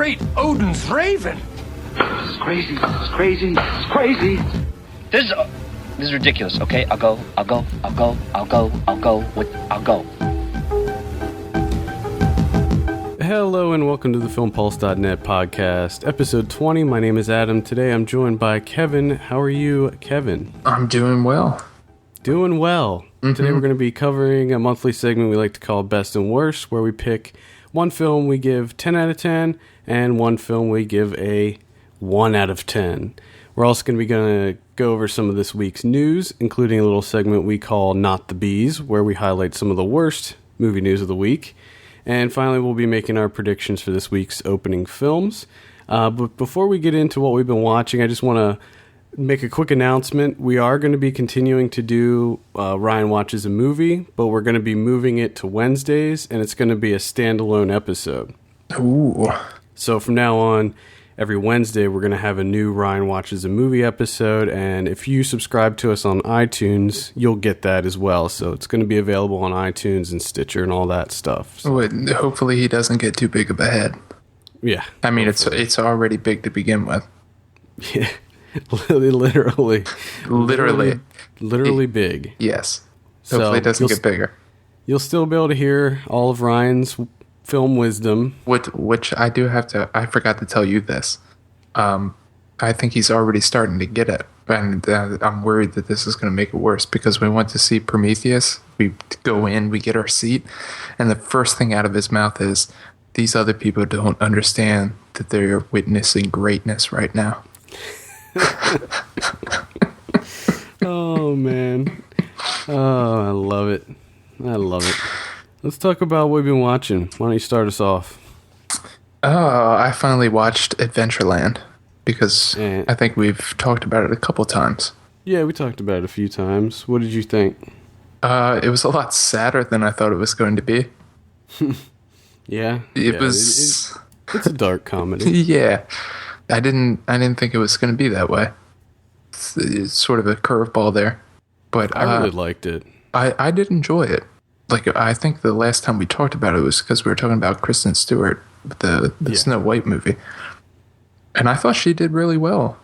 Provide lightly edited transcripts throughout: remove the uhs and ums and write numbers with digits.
great Odin's raven. This is crazy. This is crazy. This is crazy. This is ridiculous. Okay, I'll go. Hello and welcome to the FilmPulse.net podcast, episode 20. My name is Adam. Today I'm joined by Kevin. How are you, Kevin? I'm doing well. Doing well. Mm-hmm. Today we're going to be covering a monthly segment we like to call Best and Worst, where we pick one film we give 10 out of 10 and one film we give a 1 out of 10. We're also going to go over some of this week's news, including a little segment we call Not the Bees, where we highlight some of the worst movie news of the week. And finally, we'll be making our predictions for this week's opening films. But before we get into what we've been watching, I just want to make a quick announcement. We are going to be continuing to do Ryan Watches a Movie, but we're going to be moving it to Wednesdays, and it's going to be a standalone episode. Ooh. So from now on, every Wednesday, we're going to have a new Ryan Watches a Movie episode, and if you subscribe to us on iTunes, you'll get that as well. So it's going to be available on iTunes and Stitcher and all that stuff. So. Hopefully he doesn't get too big of a head. Yeah. I mean, it's already big to begin with. Yeah. Literally big. Yes. Hopefully it doesn't get bigger. You'll still be able to hear all of Ryan's film wisdom. Which I do have to... I forgot to tell you this. I think he's already starting to get it. And I'm worried that this is going to make it worse because we went to see Prometheus. We go in, we get our seat, and the first thing out of his mouth is, these other people don't understand that they're witnessing greatness right now. Oh, man. Oh, I love it. Let's talk about what we've been watching. Why don't you start us off? I finally watched Adventureland because I think we've talked about it a couple times. Yeah, we talked about it a few times. What did you think? It was a lot sadder than I thought it was going to be. Yeah. It's a dark comedy. Yeah. I didn't think it was going to be that way. It's sort of a curveball there. But I really liked it. I did enjoy it. Like, I think the last time we talked about it was because we were talking about Kristen Stewart, the Snow White movie. And I thought she did really well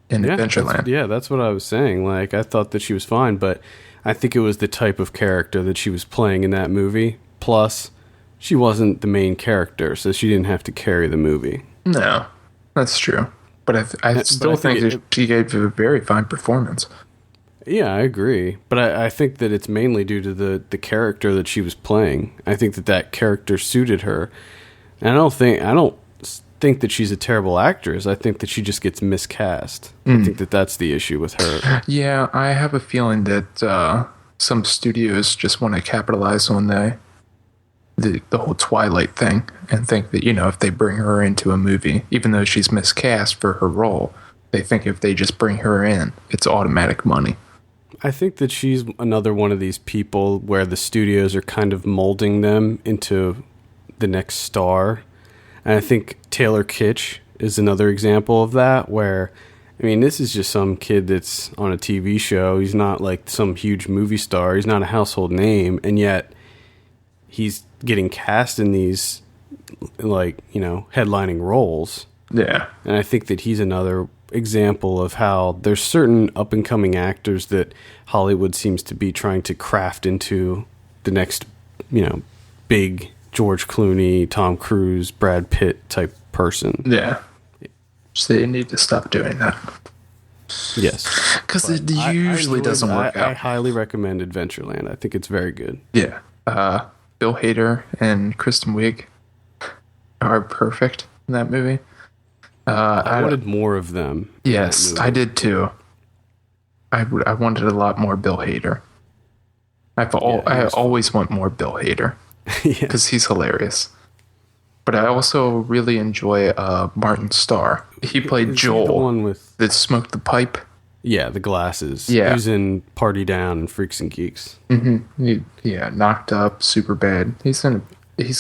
in Adventureland. That's what I was saying. Like, I thought that she was fine, but I think it was the type of character that she was playing in that movie. Plus, she wasn't the main character, so she didn't have to carry the movie. No, that's true. But I still think that she gave a very fine performance. Yeah, I agree. But I think that it's mainly due to the character that she was playing. I think that character suited her. And I don't think that she's a terrible actress. I think that she just gets miscast. I think that that's the issue with her. Yeah, I have a feeling that some studios just want to capitalize on the whole Twilight thing and think that, if they bring her into a movie, even though she's miscast for her role, they think if they just bring her in, it's automatic money. I think that she's another one of these people where the studios are kind of molding them into the next star. And I think Taylor Kitsch is another example of that, where, I mean, this is just some kid that's on a TV show. He's not like some huge movie star. He's not a household name. And yet he's getting cast in these, headlining roles. Yeah. And I think that he's another example of how there's certain up-and-coming actors that Hollywood seems to be trying to craft into the next, big George Clooney, Tom Cruise, Brad Pitt type person. Yeah. So they need to stop doing that. Yes. Because it usually doesn't work out. I highly recommend Adventureland. I think it's very good. Yeah. Bill Hader and Kristen Wiig are perfect in that movie. I wanted more of them. Yes, I did too. I wanted a lot more Bill Hader. I always want more Bill Hader because he's hilarious. But I also really enjoy Martin Starr. He played Joel, the one that smoked the pipe. Yeah, the glasses. Yeah. He was in Party Down and Freaks and Geeks. Mm-hmm. Knocked Up, Superbad. He's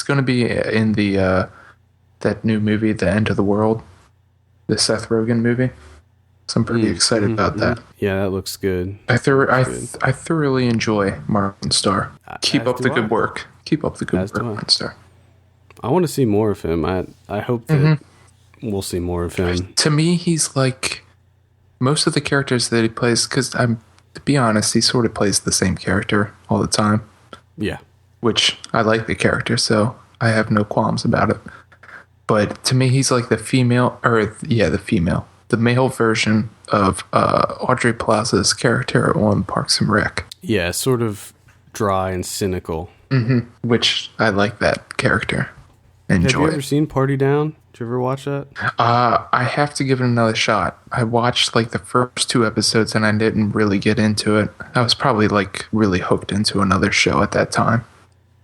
going to be in the that new movie, The End of the World, the Seth Rogen movie. So I'm pretty excited about that. Yeah, that looks good. I thoroughly enjoy Martin Starr. Keep up the good work, Martin Starr. I want to see more of him. I hope that we'll see more of him. To me, he's like most of the characters that he plays, because to be honest, he sort of plays the same character all the time. Yeah. Which I like the character, so I have no qualms about it. But to me, he's like the male version of Audrey Plaza's character on Parks and Rec. Yeah, sort of dry and cynical. Which I like that character. Enjoy Have you ever it. seen Party Down? Did you ever watch that? I have to give it another shot. I watched like the first 2 episodes and I didn't really get into it. I was probably like really hooked into another show at that time.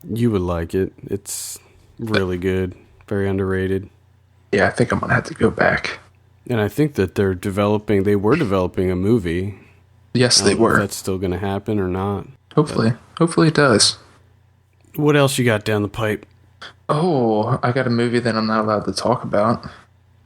You would like it. It's really good. Very underrated. Yeah, I think I'm going to have to go back. And I think that they were developing a movie. Yes, I they don't know if were. that's still going to happen or not. Hopefully it does. What else you got down the pipe? Oh, I got a movie that I'm not allowed to talk about.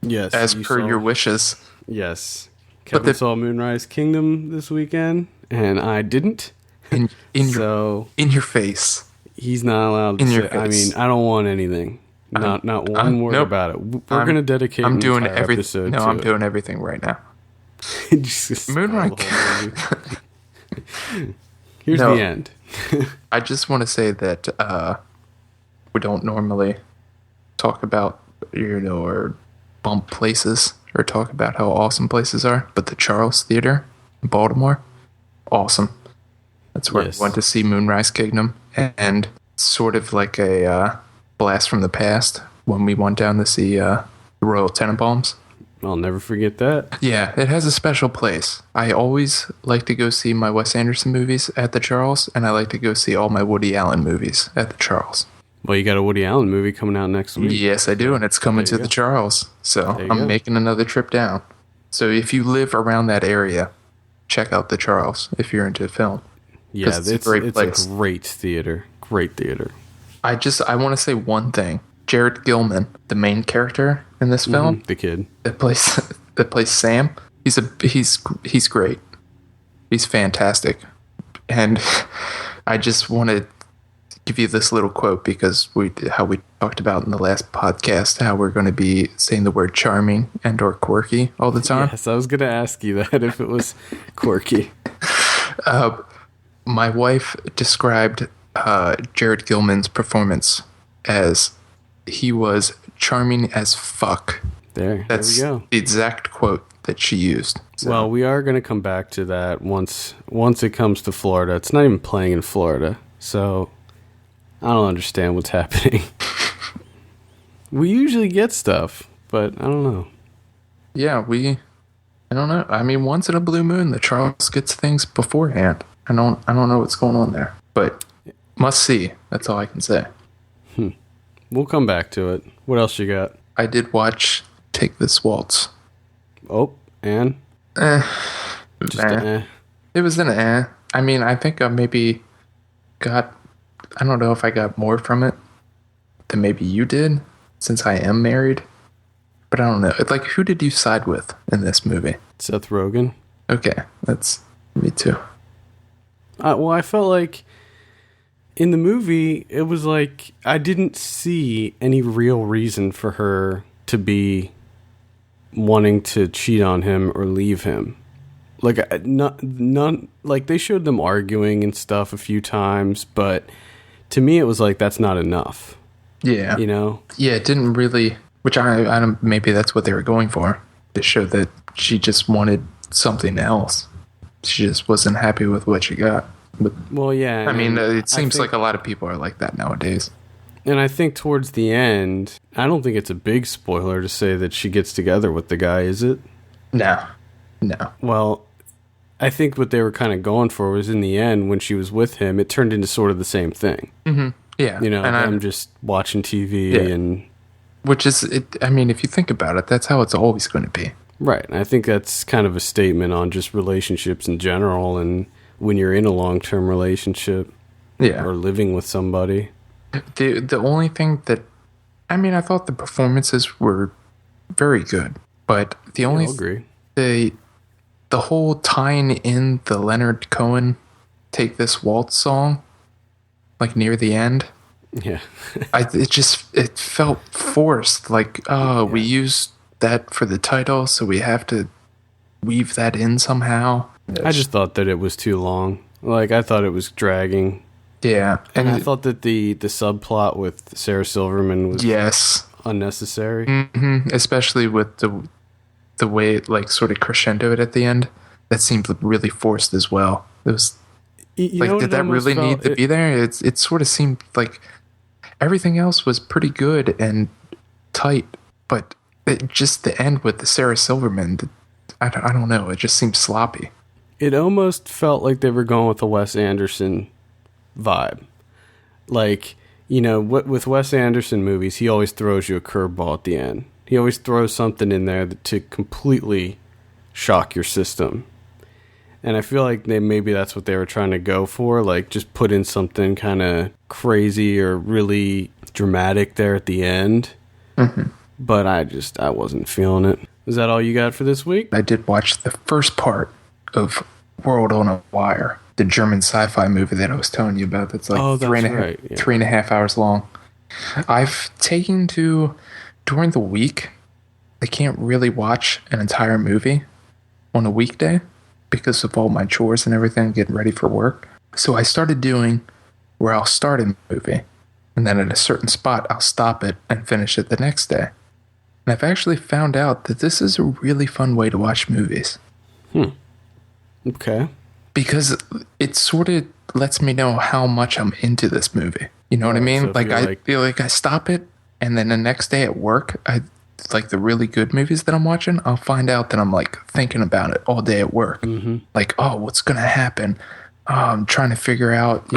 Yes. As per your wishes. Yes. Kevin saw Moonrise Kingdom this weekend, and I didn't. In so your face. He's not allowed to say. I mean, I don't want anything. Not one word about it. We're going to dedicate an entire episode to I'm it. doing everything right now. Moonrise. Here's the end. I just want to say that we don't normally talk about, or bump places or talk about how awesome places are, but the Charles Theater in Baltimore, awesome. That's where I went to see Moonrise Kingdom, and sort of like a blast from the past when we went down to see the Royal Tenenbaums. I'll never forget that. Yeah, it has a special place. I always like to go see my Wes Anderson movies at the Charles, and I like to go see all my Woody Allen movies at the Charles. Well, you got a Woody Allen movie coming out next week. Yes, I do, and it's coming to the Charles. So I'm making another trip down. So if you live around that area, check out the Charles if you're into film. Yeah, it's a great theater. Great theater. I want to say one thing. Jared Gilman, the main character in this film, the kid that plays Sam, he's great. He's fantastic. And I just want to give you this little quote because how we talked about in the last podcast how we're going to be saying the word charming and or quirky all the time. Yes, I was going to ask you that if it was quirky. My wife described Jared Gilman's performance as he was charming as fuck. That's there we go. The exact quote that she used. So. Well, we are going to come back to that once it comes to Florida. It's not even playing in Florida, so I don't understand what's happening. We usually get stuff, but I don't know. Yeah, I don't know. I mean, once in a blue moon, the Charles gets things beforehand. I don't know what's going on there, but must see. That's all I can say. We'll come back to it. What else you got? I did watch Take This Waltz. Oh, and? It was an eh. I mean, I think I maybe got... I don't know if I got more from it than maybe you did, since I am married. But I don't know. It's like, who did you side with in this movie? Seth Rogen. Okay, that's me too. Well, I felt like in the movie, it was like I didn't see any real reason for her to be wanting to cheat on him or leave him. Like, none. Like, they showed them arguing and stuff a few times, but to me, it was like that's not enough. Yeah, you know. Yeah, it didn't really. Which I don't. Maybe that's what they were going for. To show that she just wanted something else. She just wasn't happy with what she got. But, well, yeah. I mean, it seems like a lot of people are like that nowadays. And I think towards the end, I don't think it's a big spoiler to say that she gets together with the guy, is it? No. Well, I think what they were kind of going for was in the end, when she was with him, it turned into sort of the same thing. Mm-hmm. Yeah. You know, and I'm just watching TV and... Which is, I mean, if you think about it, that's how it's always going to be. Right. And I think that's kind of a statement on just relationships in general and when you're in a long-term relationship or living with somebody. The only thing that... I mean, I thought the performances were very good, but the only... I'll agree. The whole tying in the Leonard Cohen Take This Waltz song, like near the end, Yeah. It felt forced. Like, we used that for the title, so we have to weave that in somehow. I just thought that it was too long. Like, I thought it was dragging. Yeah. And I thought that the subplot with Sarah Silverman was unnecessary. Mm-hmm. Especially with the way it, like, sort of crescendoed at the end. That seemed really forced as well. It was... like, did that really need to be there? It sort of seemed like everything else was pretty good and tight, but just the end with the Sarah Silverman, I don't know. It just seemed sloppy. It almost felt like they were going with the Wes Anderson vibe. Like, with Wes Anderson movies, he always throws you a curveball at the end. He always throws something in there to completely shock your system. And I feel like maybe that's what they were trying to go for, like just put in something kind of crazy or really dramatic there at the end. Mm-hmm. But I wasn't feeling it. Is that all you got for this week? I did watch the first part of World on a Wire, the German sci-fi movie that I was telling you about. That's like 3.5 hours long. I've taken to, during the week, I can't really watch an entire movie on a weekday, because of all my chores and everything, getting ready for work. So I started doing where I'll start a movie, and then at a certain spot, I'll stop it and finish it the next day. And I've actually found out that this is a really fun way to watch movies. Okay. Because it sort of lets me know how much I'm into this movie. You know what I mean? So I feel like I stop it, and then the next day at work, like the really good movies that I'm watching, I'll find out that I'm like thinking about it all day at work. Mm-hmm. Like, what's going to happen? I'm trying to figure out,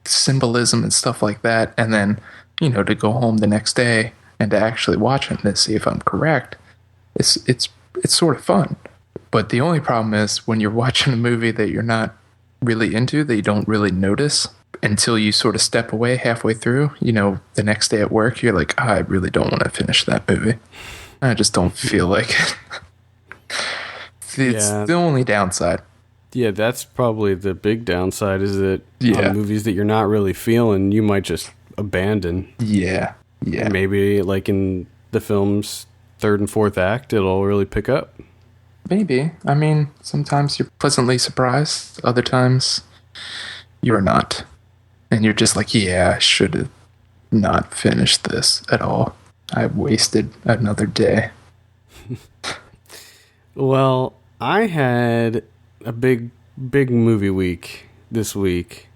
symbolism and stuff like that. And then, to go home the next day and to actually watch it and to see if I'm correct, it's sort of fun. But the only problem is when you're watching a movie that you're not really into, that you don't really notice until you sort of step away halfway through, the next day at work, you're like, I really don't want to finish that movie. I just don't feel like it. It's the only downside. Yeah, that's probably the big downside, is that on movies that you're not really feeling, you might just abandon. Yeah. Yeah. Maybe like in the film's third and fourth act, it'll really pick up. Maybe. I mean, sometimes you're pleasantly surprised. Other times you're not. And you're just like, I should have not finished this at all. I wasted another day. Well, I had a big movie week this week.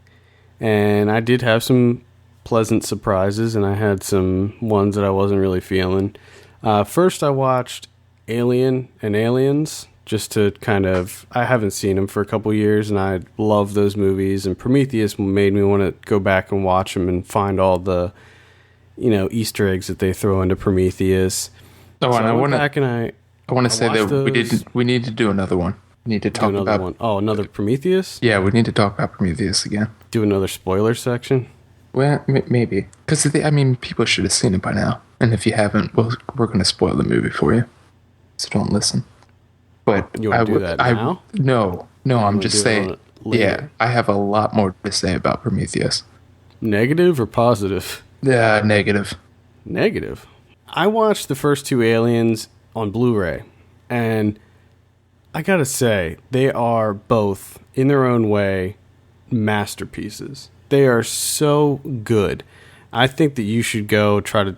And I did have some pleasant surprises, and I had some ones that I wasn't really feeling. First, I watched Alien and Aliens, just to kind of... I haven't seen them for a couple years, and I love those movies, and Prometheus made me want to go back and watch them and find all the, Easter eggs that they throw into Prometheus. Oh, so and I want to say that those. we need to do another one. We need to talk about one. Oh, another Prometheus? Yeah, we need to talk about Prometheus again. Do another spoiler section? Well, maybe. Because, people should have seen it by now. And if you haven't, we're going to spoil the movie for you. So don't listen. But you want to do that now? No, I'm just saying. Yeah, I have a lot more to say about Prometheus. Negative or positive? Negative. Negative? I watched the first two Aliens on Blu-ray, and I gotta say, they are both, in their own way, masterpieces. They are so good. I think that you should go try to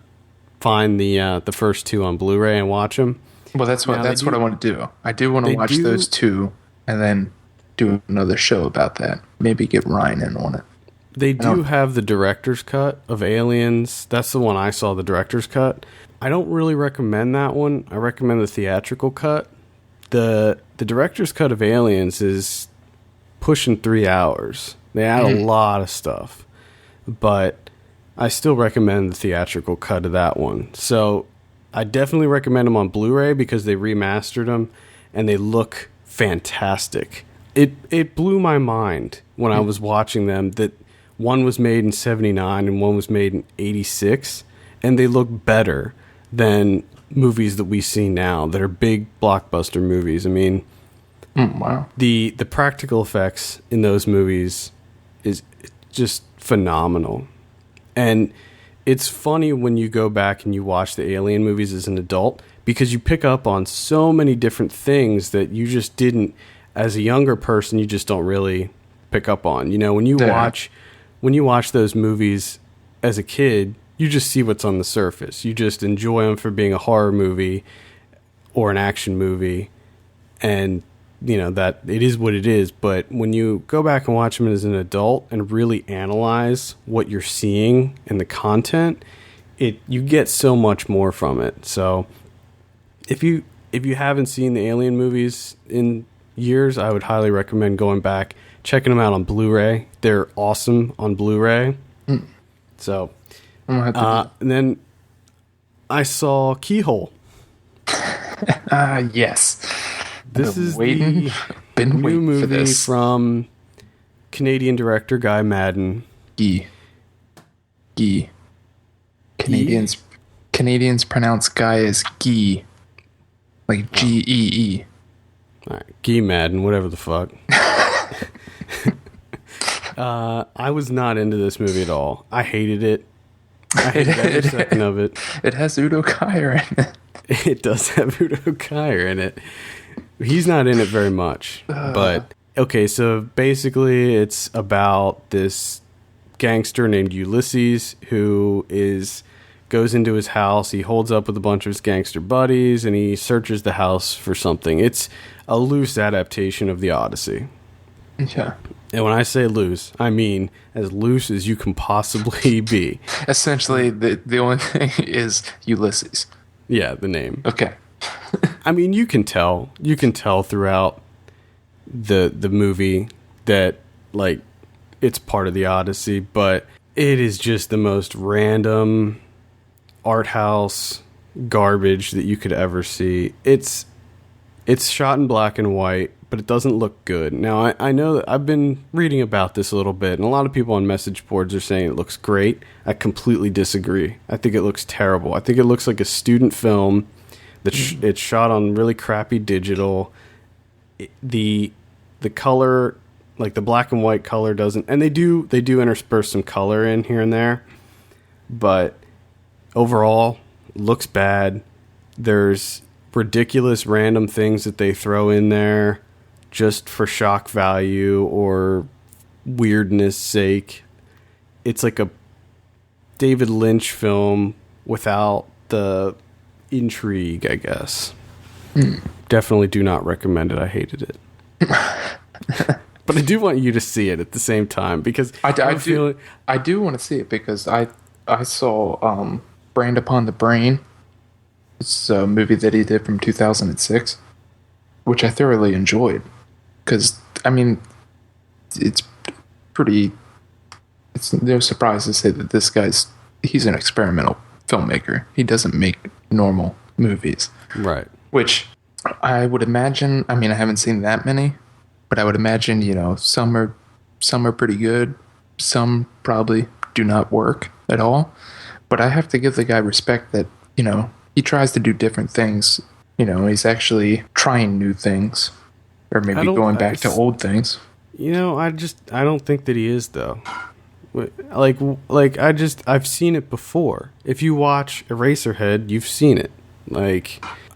find the first two on Blu-ray and watch them. Well, that's what I want to do. I do want to watch those two and then do another show about that. Maybe get Ryan in on it. They do have the director's cut of Aliens. That's the one I saw, the director's cut. I don't really recommend that one. I recommend the theatrical cut. The director's cut of Aliens is pushing 3 hours. They add a lot of stuff. But I still recommend the theatrical cut of that one. So I definitely recommend them on Blu-ray because they remastered them and they look fantastic. It blew my mind when I was watching them that one was made in 79 and one was made in 86, and they look better than movies that we see now that are big blockbuster movies. I mean, wow. The practical effects in those movies is just phenomenal. And it's funny when you go back and you watch the Alien movies as an adult, because you pick up on so many different things that you just didn't, as a younger person, you just don't really pick up on. You know, when you watch those movies as a kid, you just see what's on the surface. You just enjoy them for being a horror movie or an action movie, and you know that it is what it is. But when you go back and watch them as an adult and really analyze what you're seeing and the content, you get so much more from it. So if you haven't seen the Alien movies in years, I would highly recommend going back, checking them out on Blu-ray. They're awesome on Blu-ray. So, and then I saw Keyhole. Yes. This is the new movie from Canadian director Guy Madden. Guy. Canadians pronounce Guy as Guy. Like G-E-E. All right, Guy Madden, whatever the fuck. I was not into this movie at all. I hated it. I hated every second of it. It has Udo Kier in it. It does have Udo Kier in it. He's not in it very much. But, okay, so basically it's about this gangster named Ulysses who goes into his house. He holds up with a bunch of his gangster buddies, and he searches the house for something. It's a loose adaptation of The Odyssey. Yeah. And when I say loose, I mean as loose as you can possibly be. Essentially, the only thing is Ulysses. Yeah, the name. Okay. I mean, you can tell throughout the movie that, like, it's part of the Odyssey, but it is just the most random art house garbage that you could ever see. It's shot in black and white, but it doesn't look good. Now, I know that I've been reading about this a little bit, and a lot of people on message boards are saying it looks great. I completely disagree. I think it looks terrible. I think it looks like a student film that it's shot on really crappy digital. The color, like the black and white color doesn't, and they do intersperse some color in here and there, but overall looks bad. There's ridiculous random things that they throw in there just for shock value or weirdness sake. It's like a David Lynch film without the intrigue, I guess. Definitely do not recommend it. I hated it. But I do want you to see it at the same time, because I do want to see it, because I saw Brand Upon the Brain. It's a movie that he did from 2006, which I thoroughly enjoyed. Because, I mean, it's no surprise to say that this he's an experimental filmmaker. He doesn't make normal movies. Right. Which I would imagine, I mean, I haven't seen that many, but I would imagine, some are pretty good. Some probably do not work at all. But I have to give the guy respect that, he tries to do different things. He's actually trying new things, or maybe going back to old things. I don't think that he is, though. I've seen it before. If you watch Eraserhead, you've seen it.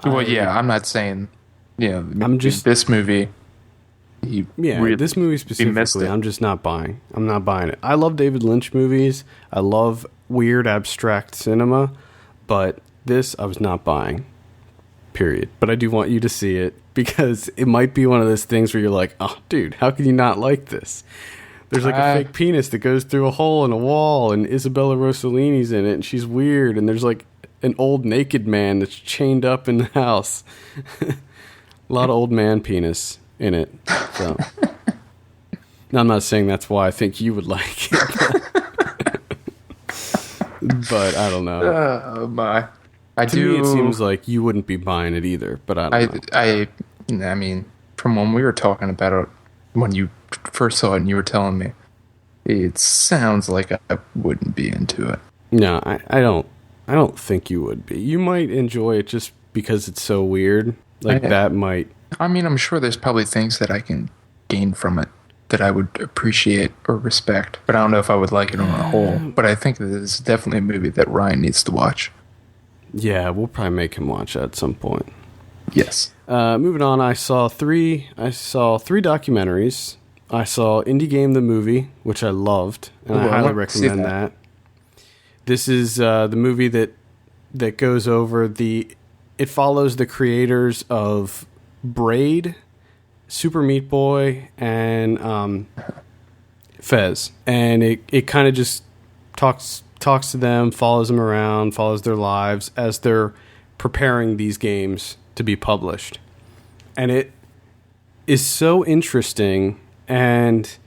I'm not saying, this movie. This movie specifically, I'm just not buying. I'm not buying it. I love David Lynch movies. I love weird abstract cinema, but this I was not buying. Period. But I do want you to see it, because it might be one of those things where you're like, oh, dude, how can you not like this? There's like a fake penis that goes through a hole in a wall, and Isabella Rossellini's in it, and she's weird, and there's like an old naked man that's chained up in the house. A lot of old man penis in it. So. Now, I'm not saying that's why I think you would like it. But I don't know. Oh, my. To me, it seems like you wouldn't be buying it either, but I don't know. I mean, from when we were talking about it, when you first saw it and you were telling me, it sounds like I wouldn't be into it. No, I don't think you would be. You might enjoy it just because it's so weird. That might. I mean, I'm sure there's probably things that I can gain from it, that I would appreciate or respect, but I don't know if I would like it on a whole. But I think that it's definitely a movie that Ryan needs to watch. Yeah, we'll probably make him watch that at some point. Yes. Moving on, I saw three documentaries. I saw Indie Game the movie, which I loved, and I highly recommend that. This is the movie that goes over it follows the creators of Braid, Super Meat Boy, and Fez, and it kind of just talks to them, follows them around, follows their lives as they're preparing these games to be published. And it is so interesting, and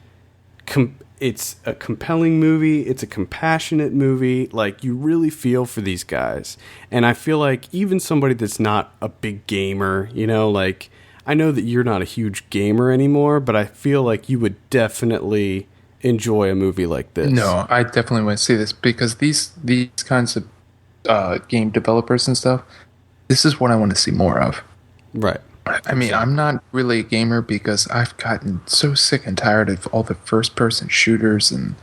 it's a compelling movie. It's a compassionate movie. Like, you really feel for these guys. And I feel like even somebody that's not a big gamer, like, I know that you're not a huge gamer anymore, but I feel like you would definitely enjoy a movie like this. No, I definitely want to see this, because these kinds of game developers and stuff, this is what I want to see more of. Right. I mean, I'm not really a gamer because I've gotten so sick and tired of all the first-person shooters, and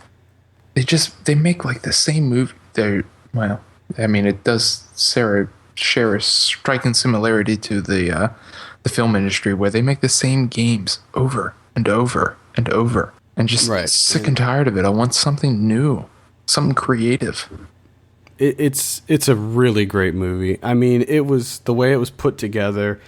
they make like the same movie. It does share a striking similarity to the film industry, where they make the same games over and over and over, and just sick and tired of it. I want something new, something creative. It's a really great movie. I mean, it was the way it was put together.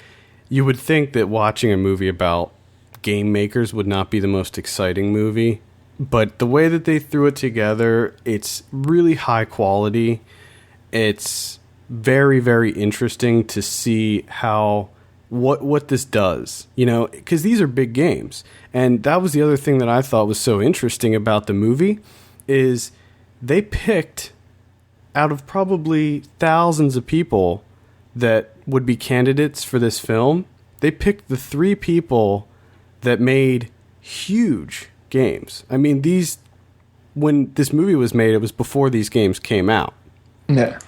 You would think that watching a movie about game makers would not be the most exciting movie, but the way that they threw it together, it's really high quality. It's very, very interesting to see what this does, because these are big games. And that was the other thing that I thought was so interesting about the movie, is they picked out of probably thousands of people that would be candidates for this film, they picked the 3 people that made huge games. I mean, when this movie was made, it was before these games came out. Yeah.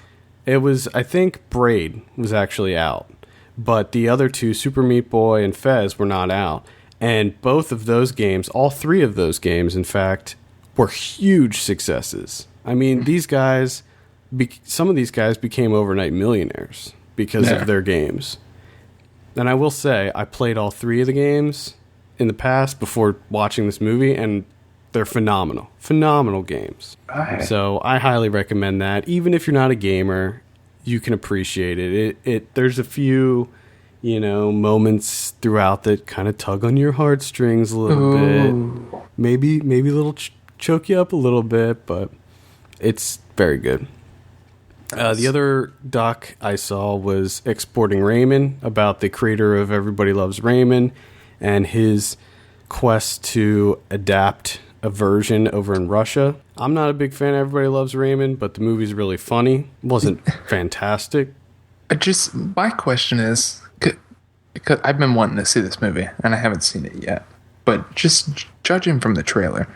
It was, I think, Braid was actually out, but the other 2, Super Meat Boy and Fez, were not out. And both of those games, all 3 of those games, in fact, were huge successes. I mean, these guys, some of these guys became overnight millionaires because of their games. And I will say, I played all 3 of the games in the past before watching this movie, and they're phenomenal. Phenomenal games. Right. So I highly recommend that. Even if you're not a gamer, you can appreciate it. There's a few, moments throughout that kind of tug on your heartstrings a little bit. Maybe a little choke you up a little bit, but it's very good. The other doc I saw was Exporting Raymond, about the creator of Everybody Loves Raymond and his quest to adapt a version over in Russia. I'm not a big fan of Everybody Loves Raymond, but the movie's really funny. It wasn't fantastic. My question is, because I've been wanting to see this movie, and I haven't seen it yet, but just judging from the trailer,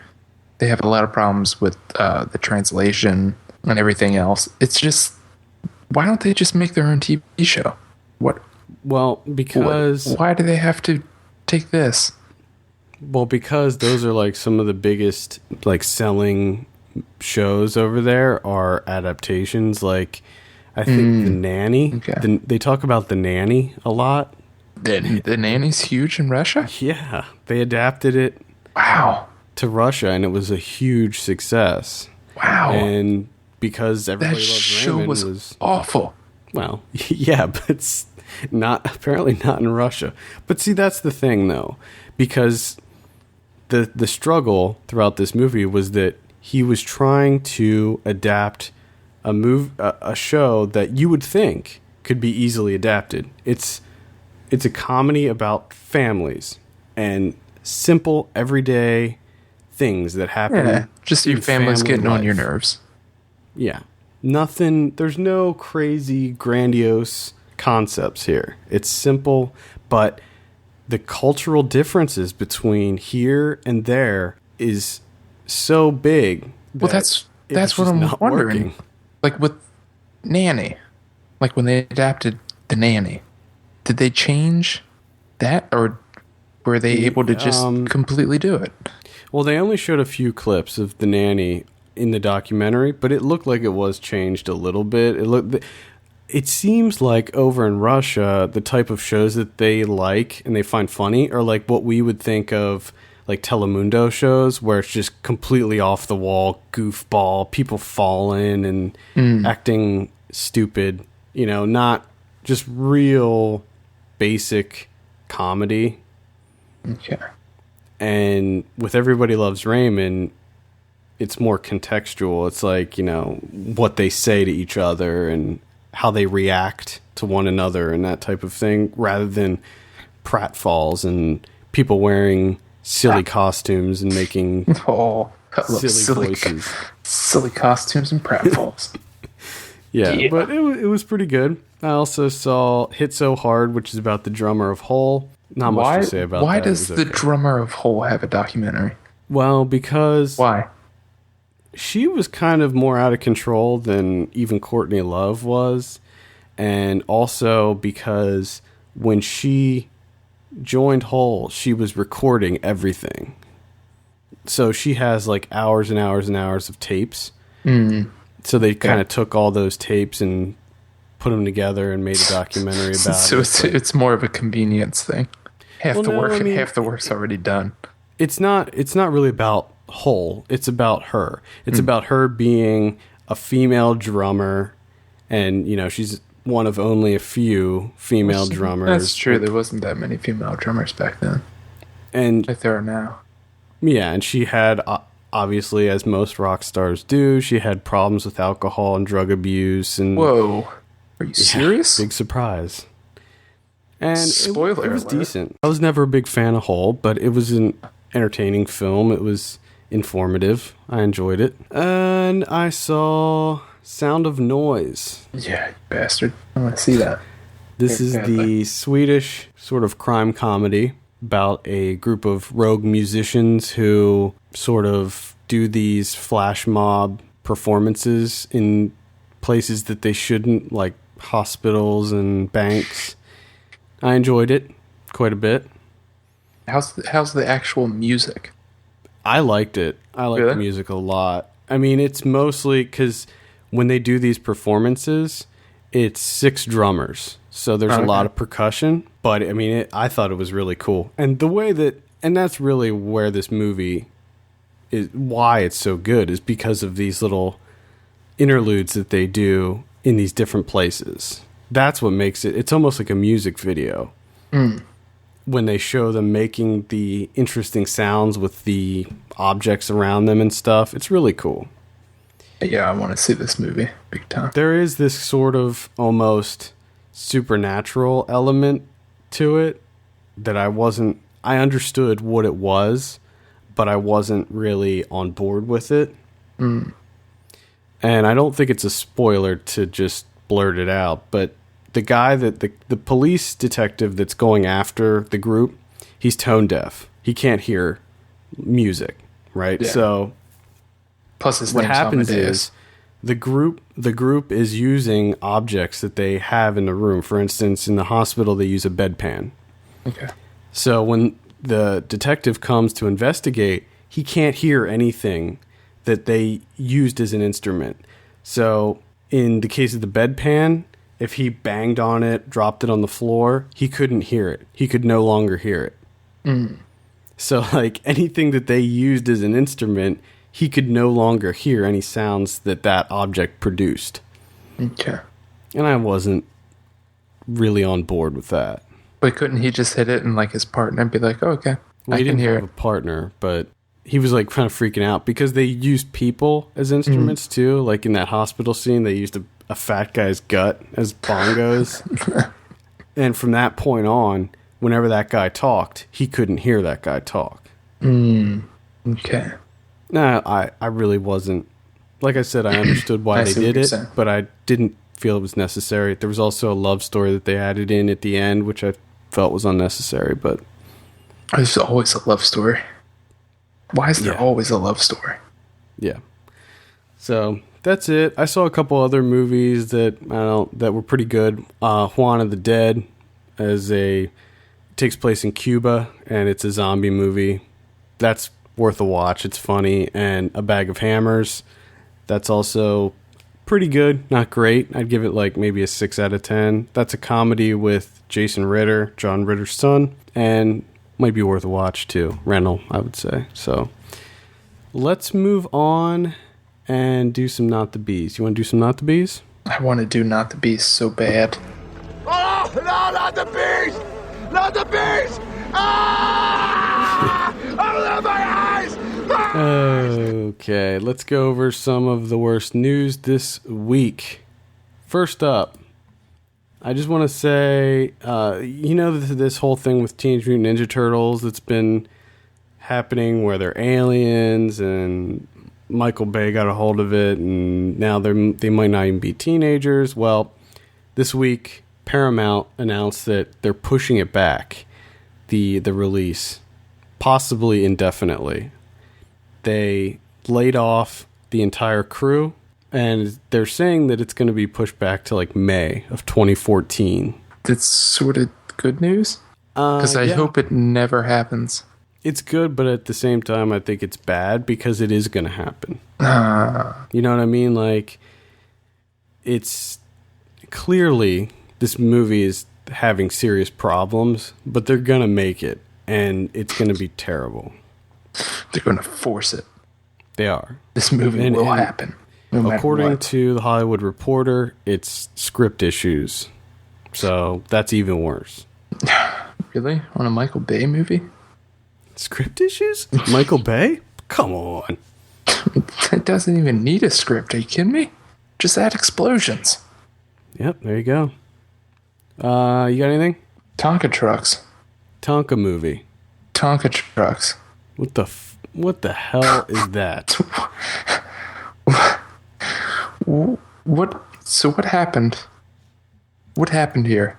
they have a lot of problems with the translation and everything else. It's just, why don't they just make their own TV show? What? Well, because... Why do they have to take this? Well, because those are like some of the biggest selling shows over there are adaptations. Like, I think The Nanny. Okay. They talk about The Nanny a lot. The Nanny's huge in Russia? Yeah. They adapted it to Russia, and it was a huge success. Wow. And because Everybody Loves Raymond was awful. Well, yeah, but it's apparently not in Russia. But see, that's the thing, though, because the struggle throughout this movie was that he was trying to adapt a show that you would think could be easily adapted. It's a comedy about families and simple everyday things that happen. Yeah, just your family's getting on your nerves. Yeah. Nothing, there's no crazy, grandiose concepts here. It's simple, but the cultural differences between here and there is so big. Well, that's what I'm wondering. Working. Like with Nanny, like when they adapted The Nanny, did they change that, or Were they able to just completely do it? Well, they only showed a few clips of the nanny in the documentary, but it looked like it was changed a little bit. It seems like over in Russia, the type of shows that they like and they find funny are like what we would think of like Telemundo shows, where it's just completely off the wall, goofball, people falling and acting stupid, you know, not just real basic comedy. Okay. And with Everybody Loves Raymond, it's more contextual. It's like, you know, what they say to each other and how they react to one another and that type of thing, rather than pratfalls and people wearing silly costumes and making silly voices. Silly costumes and pratfalls. Yeah, but it was pretty good. I also saw Hit So Hard, which is about the drummer of Hole. Not much to say about that. Why does the drummer of Hole have a documentary? Well, because... Why? She was kind of more out of control than even Courtney Love was. And also because when she joined Hole, she was recording everything. So she has like hours and hours and hours of tapes. So they kind of took all those tapes and put them together and made a documentary about it. So it's more of a convenience thing. Half the work's already done. It's not really about Hole. It's about her. It's about her being a female drummer, and you know, she's one of only a few female drummers. That's true. There wasn't that many female drummers back then, and like there are now. Yeah, and she had, obviously, as most rock stars do, she had problems with alcohol and drug abuse. And whoa, are you serious? Big surprise. And spoiler it was alert. decent. I was never a big fan of Hole, but it was an entertaining film. It was informative. I enjoyed it. And I saw Sound of Noise. Yeah, you bastard. I want to see that. This is the Swedish sort of crime comedy about a group of rogue musicians who sort of do these flash mob performances in places that they shouldn't, like hospitals and banks. I enjoyed it quite a bit. How's the actual music? I liked it. I liked the music a lot. I mean, it's mostly because when they do these performances, it's 6 drummers. So there's a lot of percussion. But, I mean, I thought it was really cool. And the way that... And that's really where this movie is... Why it's so good is because of these little interludes that they do in these different places. That's what makes it... It's almost like a music video. When they show them making the interesting sounds with the objects around them and stuff. It's really cool. Yeah, I want to see this movie big time. There is this sort of almost supernatural element to it that I understood what it was, but I wasn't really on board with it. And I don't think it's a spoiler to just blurt it out, but the guy that the police detective that's going after the group, he's tone deaf. He can't hear music, right? Yeah. So plus what happens is the group is using objects that they have in the room. For instance, in the hospital they use a bedpan. Okay. So when the detective comes to investigate, he can't hear anything that they used as an instrument. So in the case of the bedpan, if he banged on it, dropped it on the floor, he couldn't hear it. He could no longer hear it. So, like, anything that they used as an instrument, he could no longer hear any sounds that object produced. Okay. And I wasn't really on board with that. But couldn't he just hit it and, like, his partner be like, oh, okay, well, I can hear have a partner, but he was, like, kind of freaking out because they used people as instruments, too. Like, in that hospital scene, they used a fat guy's gut as bongos. And from that point on, whenever that guy talked, he couldn't hear that guy talk. Okay. No, I really wasn't. Like I said, I understood why they did it, but I didn't feel it was necessary. There was also a love story that they added in at the end, which I felt was unnecessary, but... There's always a love story. Why is there always a love story? Yeah. So... That's it. I saw a couple other movies that were pretty good. Juan of the Dead as a takes place in Cuba, and it's a zombie movie. That's worth a watch. It's funny. And A Bag of Hammers. That's also pretty good. Not great. I'd give it like maybe a 6 out of 10. That's a comedy with Jason Ritter, John Ritter's son, and might be worth a watch too. Rental, I would say. So let's move on and do some Not the Bees. You want to do some Not the Bees? I want to do Not the Beast so bad. Oh, no, not the bees! Not the bees! Ah! Open my eyes! Okay, let's go over some of the worst news this week. First up, I just want to say, this whole thing with Teenage Mutant Ninja Turtles that's been happening where they're aliens and Michael Bay got a hold of it and now they might not even be teenagers. Well, this week, Paramount announced that they're pushing it back, the release, possibly indefinitely. They laid off the entire crew, and they're saying that it's going to be pushed back to like May of 2014. That's sort of good news? Because I hope it never happens. It's good, but at the same time, I think it's bad because it is going to happen. You know what I mean? Like, it's clearly this movie is having serious problems, but they're going to make it, and it's going to be terrible. They're going to force it. They are. This movie will happen. No according to The Hollywood Reporter, it's script issues. So that's even worse. Really? On a Michael Bay movie? Script issues? Michael Bay? Come on. It doesn't even need a script. Are you kidding me? Just add explosions. Yep, there you go. You got anything? Tonka trucks. Tonka movie. Tonka trucks. What the hell is that? What happened? What happened here?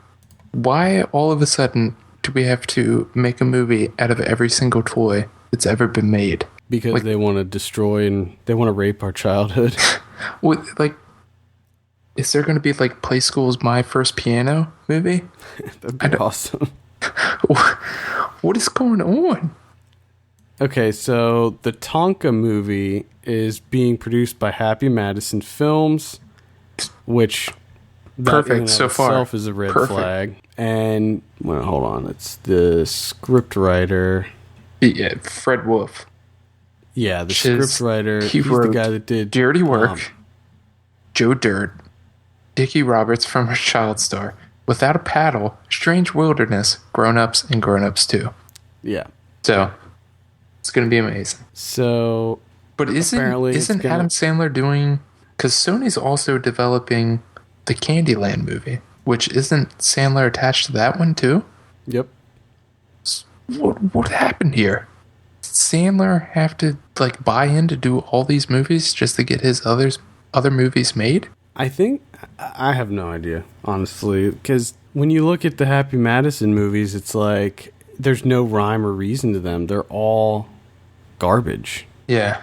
Why all of a sudden do we have to make a movie out of every single toy that's ever been made? Because they want to destroy and they want to rape our childhood. Is there going to be like Play School's My First Piano movie? That'd be awesome. What is going on? Okay, so the Tonka movie is being produced by Happy Madison Films, which perfect so far itself is a red flag. And well, hold on, it's the script writer. Yeah, Fred Wolf. Yeah, the script writer. He's the guy that did Dirty Work, Joe Dirt, Dickie Roberts from A Child Star, Without a Paddle, Strange Wilderness, Grown Ups, and Grown Ups 2. Yeah. So it's going to be amazing. So, but isn't Adam Sandler doing? Because Sony's also developing the Candyland movie, which isn't Sandler attached to that one too? Yep. What happened here? Did Sandler have to like buy in to do all these movies just to get his other movies made? I think I have no idea, honestly, because when you look at the Happy Madison movies, it's like there's no rhyme or reason to them. They're all garbage. Yeah.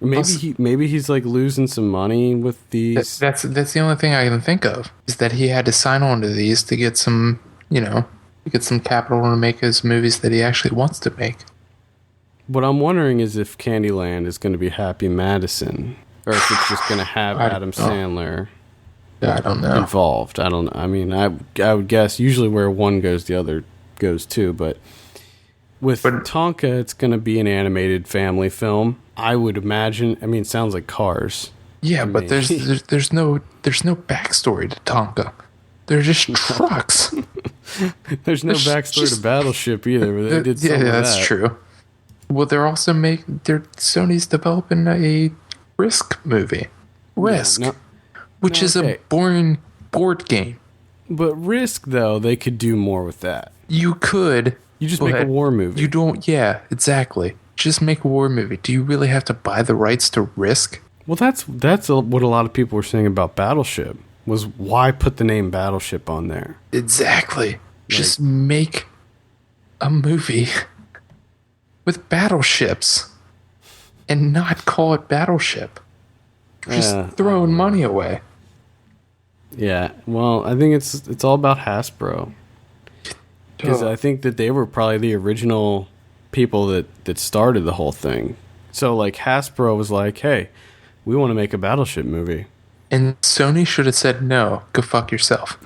Maybe he's like losing some money with these. That's the only thing I can think of is that he had to sign on to these to get some, some capital to make his movies that he actually wants to make. What I'm wondering is if Candyland is going to be Happy Madison or if it's just going to have Adam Sandler. Yeah, I don't know. Involved. I don't know. I mean, I would guess usually where one goes, the other goes too. But with Tonka, it's going to be an animated family film. I would imagine. I mean, it sounds like Cars. Yeah, but there's no backstory to Tonka. They're just trucks. There's no backstory to Battleship either. But they did some that's true. Well, they're Sony's developing a Risk movie. Risk. Yeah, which is a boring board game. But Risk, though, they could do more with that. You could. You just make a war movie. You don't. Yeah, exactly. Just make a war movie. Do you really have to buy the rights to Risk? Well, that's what a lot of people were saying about Battleship. Was why put the name Battleship on there? Exactly. Just make a movie with battleships and not call it Battleship. Just throwing money away. Yeah, well, I think it's all about Hasbro. Because I think that they were probably the original people that started the whole thing. So, like, Hasbro was like, hey, we want to make a Battleship movie. And Sony should have said, no, go fuck yourself.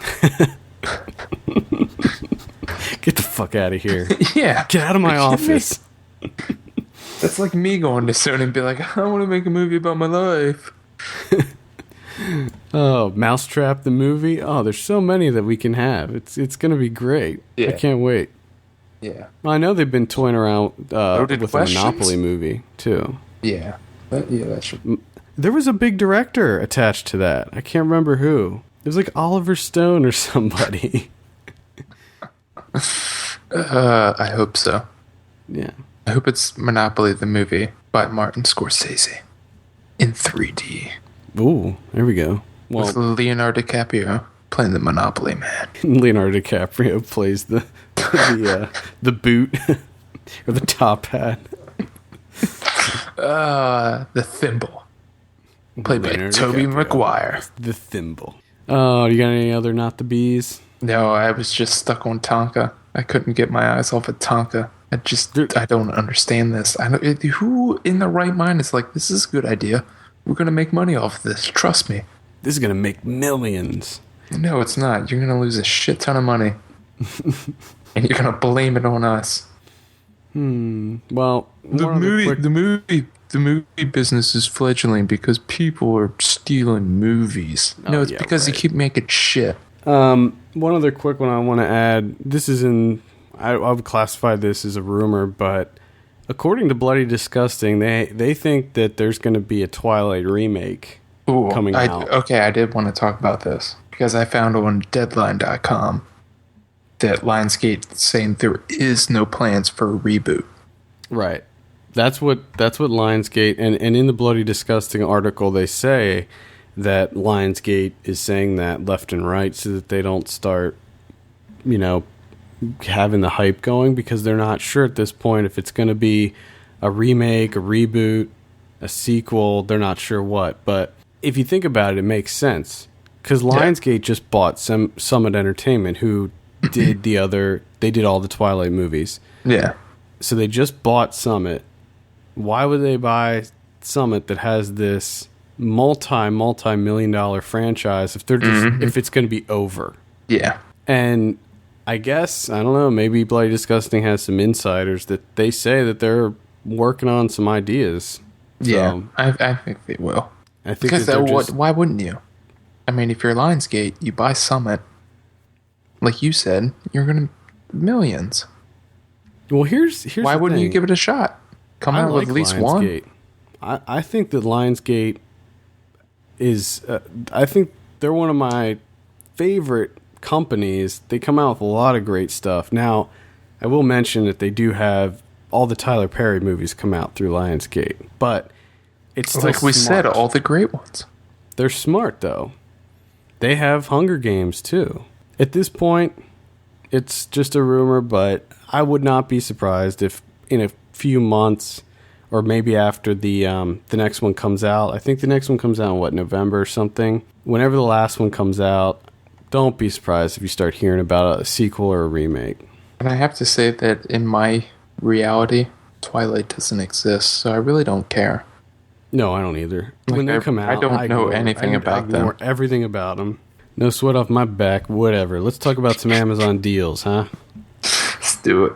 Get the fuck out of here. Yeah. Get out of my office. That's like me going to Sony and be like, I want to make a movie about my life. Oh, Mousetrap the movie. Oh, there's so many that we can have. It's going to be great. Yeah. I can't wait. Yeah. Well, I know they've been toying around with questions? a Monopoly movie, too. Yeah. That should... There was a big director attached to that. I can't remember who. It was like Oliver Stone or somebody. I hope so. Yeah. I hope it's Monopoly the movie by Martin Scorsese in 3D. Ooh, there we go. With Well, Leonardo DiCaprio playing the Monopoly man. Leonardo DiCaprio plays the boot or the top hat. The Thimble. Played by Leonardo Tobey DiCaprio. Maguire. The thimble. Oh, you got any other not the bees? No, I was just stuck on Tonka. I couldn't get my eyes off of Tonka. I don't understand this. Who in the right mind is like, this is a good idea. We're going to make money off of this. Trust me. This is gonna make millions. No, it's not. You're going to lose a shit ton of money. And you're going to blame it on us. Well, The movie business is fledgling because people are stealing movies. No, it's yeah, because they right. keep making shit. one other quick one I want to add. This is I would classify this as a rumor, but according to Bloody Disgusting, they think that there's going to be a Twilight remake coming out. Okay, I did want to talk about this because I found on Deadline.com that Lionsgate is saying there is no plans for a reboot. Right. That's what Lionsgate and in the Bloody Disgusting article they say that Lionsgate is saying that left and right so that they don't start, having the hype going because they're not sure at this point if it's going to be a remake, a reboot, a sequel. They're not sure what. But if you think about it, it makes sense because Lionsgate just bought Summit Entertainment, who did they did all the Twilight movies. Yeah. So they just bought Summit. Why would they buy Summit that has this multi-million-dollar franchise if they're just if it's going to be over? Yeah. And I guess, I don't know, maybe Bloody Disgusting has some insiders that they say that they're working on some ideas. Yeah, So, I think they will. I think Because that they're just, why wouldn't you? I mean, if you're Lionsgate, you buy Summit, like you said, you're going to millions. well, here's Why the wouldn't you thing. give it a shot? Come I out like with at least one. Lionsgate. I think that Lionsgate is, I think they're one of my favorite companies. They come out with a lot of great stuff. Now, I will mention that they do have all the Tyler Perry movies come out through Lionsgate, but it's still Like we smart. said, all the great ones. They're smart, though. They have Hunger Games, too. At this point, it's just a rumor, but I would not be surprised if in a few months or maybe after the next one comes out. I think the next one comes out in, November or something. Whenever the last one comes out, don't be surprised if you start hearing about a sequel or a remake. And I have to say that in my reality, Twilight doesn't exist, so I really don't care. No, I don't either. Like, When they come out, I don't know anything about them. ignore everything about them. No sweat off my back, whatever. Let's talk about some Amazon deals, huh? Let's do it.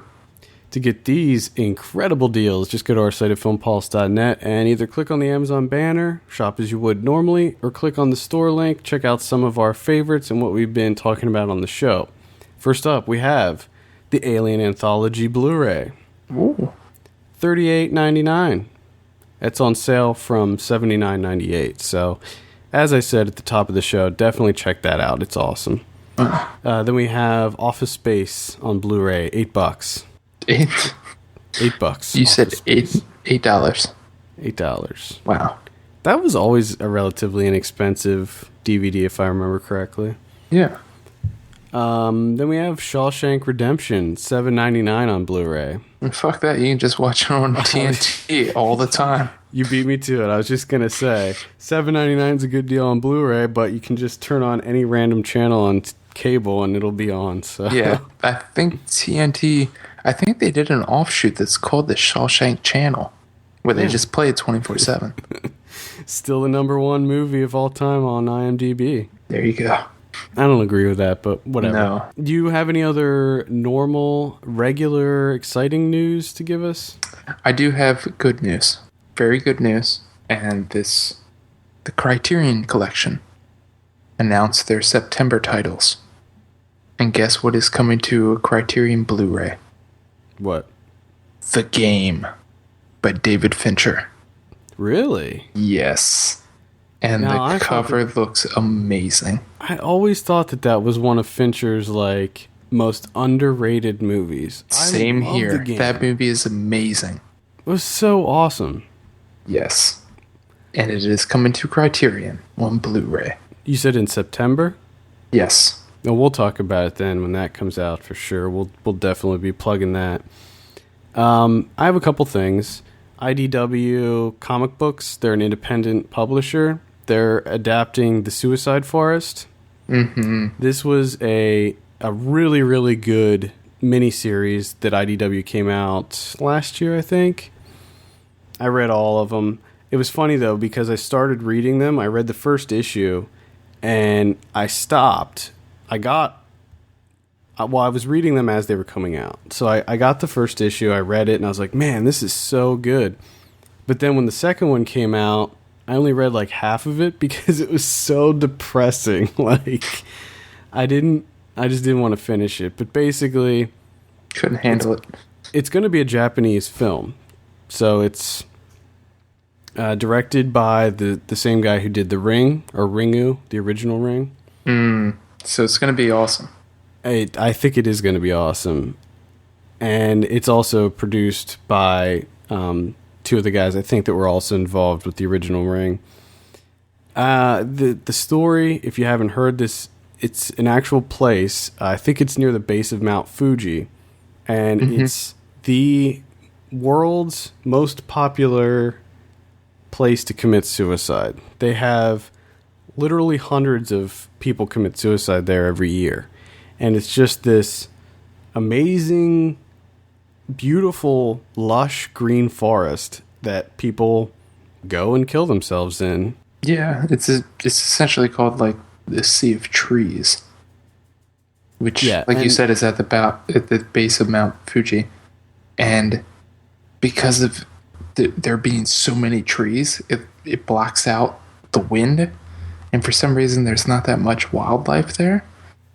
To get these incredible deals, just go to our site at filmpulse.net and either click on the Amazon banner, shop as you would normally, or click on the store link, check out some of our favorites and what we've been talking about on the show. First up, we have the Alien Anthology Blu-ray. Ooh. $38.99. It's on sale from $79.98. So, as I said at the top of the show, definitely check that out. It's awesome. Then we have Office Space on Blu-ray, $8. $8. You said Office Space. $8. $8. Wow. That was always a relatively inexpensive DVD, if I remember correctly. Yeah. Then we have Shawshank Redemption, $7.99 on Blu-ray. And fuck that, you can just watch it on TNT all the time. You beat me to it. I was just gonna say $7.99 is a good deal on Blu-ray, but you can just turn on any random channel on cable and it'll be on. So Yeah, I think TNT. I think they did an offshoot that's called the Shawshank Channel, where they just play it 24/7. Still the #1 movie of all time on IMDb. There you go. I don't agree with that, but whatever. No. Do you have any other normal, regular, exciting news to give us? I do have good news. Very good news. And the Criterion Collection announced their September titles. And guess what is coming to a Criterion Blu-ray? What? The Game by David Fincher. Really? Yes. And Now, the cover looks amazing. I always thought that was one of Fincher's, like, most underrated movies. Same I love here. The Game. That movie is amazing. It was so awesome. Yes. And it is coming to Criterion on Blu-ray. You said in September? Yes. No, we'll talk about it then when that comes out for sure. We'll definitely be plugging that. I have a couple things. IDW Comic Books, they're an independent publisher. They're adapting The Suicide Forest. Mm-hmm. This was a really, really good miniseries that IDW came out last year, I think. I read all of them. It was funny, though, because I started reading them. I read the first issue, and I stopped. I was reading them as they were coming out. So I got the first issue, I read it, and I was like, man, this is so good. But then when the second one came out, I only read like half of it because it was so depressing. Like, I just didn't want to finish it. But basically, Couldn't handle it. it's going to be a Japanese film. So it's directed by the same guy who did The Ring, or Ringu, the original Ring. So it's going to be awesome. I think it is going to be awesome. And it's also produced by two of the guys I think that were also involved with the original Ring. The story, if you haven't heard this, it's an actual place. I think it's near the base of Mount Fuji. And it's the world's most popular place to commit suicide. They have literally hundreds of people commit suicide there every year. And it's just this amazing, beautiful, lush green forest that people go and kill themselves in. Yeah, it's essentially called like the Sea of Trees, which, like you said, is at the base of Mount Fuji, and because of there being so many trees, it blocks out the wind, and for some reason there's not that much wildlife there,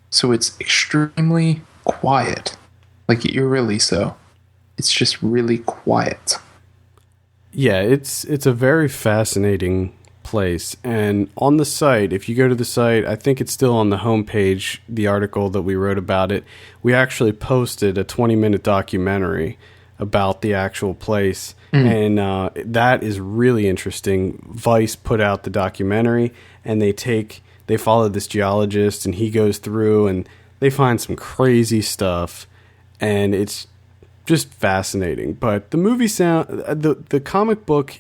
so it's extremely quiet, like eerily so. It's just really quiet. Yeah, it's a very fascinating place. And on the site, if you go to the site, I think it's still on the homepage, the article that we wrote about it, we actually posted a 20-minute documentary about the actual place. And that is really interesting. Vice put out the documentary, and they follow this geologist, and he goes through, and they find some crazy stuff, and it's just fascinating. But the movie the comic book,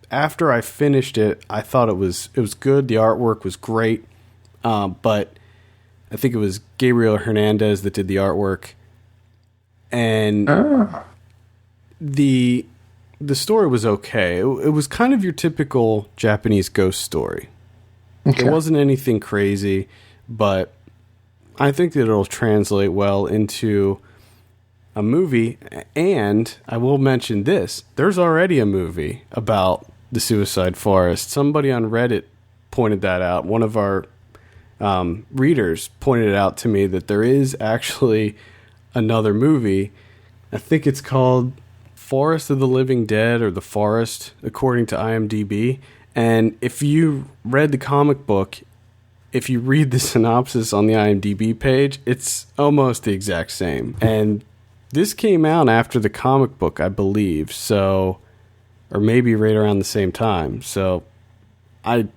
after I finished it, I thought it was good. The artwork was great, but I think it was Gabriel Hernandez that did the artwork, and the story was okay. It was kind of your typical Japanese ghost story. Okay. It wasn't anything crazy, but I think that it'll translate well into a movie. And I will mention this. There's already a movie about the Suicide Forest. Somebody on Reddit pointed that out. One of our readers pointed it out to me that there is actually another movie. I think it's called Forest of the Living Dead, or The Forest, according to IMDb. And if you read the comic book, if you read the synopsis on the IMDb page, it's almost the exact same. And this came out after the comic book, I believe, so, or maybe right around the same time. So I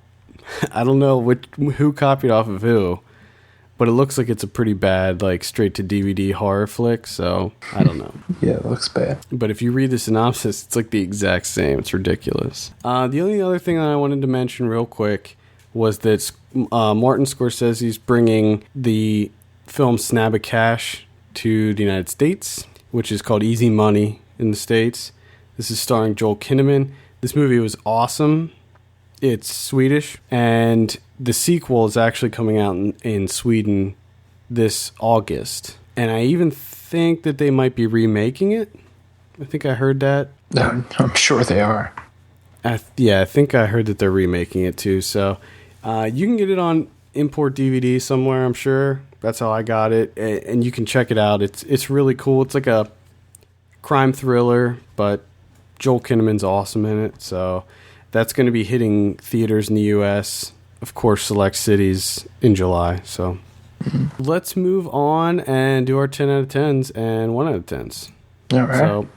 don't know who copied off of who, but it looks like it's a pretty bad, like, straight to DVD horror flick. So I don't know. Yeah, it looks bad. But if you read the synopsis, it's like the exact same. It's ridiculous. The only other thing that I wanted to mention real quick was that Martin Scorsese's bringing the film Snab a Cash to the United States, which is called Easy Money in the States. This is starring Joel Kinnaman. This movie was awesome. It's Swedish, and the sequel is actually coming out in Sweden this August. And I even think that they might be remaking it. I think I heard that. I'm sure they are. I think I heard that they're remaking it too. So you can get it on import DVD somewhere, I'm sure. That's how I got it. And you can check it out. It's really cool. It's like a crime thriller, but Joel Kinnaman's awesome in it. So that's going to be hitting theaters in the U.S., of course, select cities in July. So let's move on and do our 10 out of 10s and 1 out of 10s. All right. So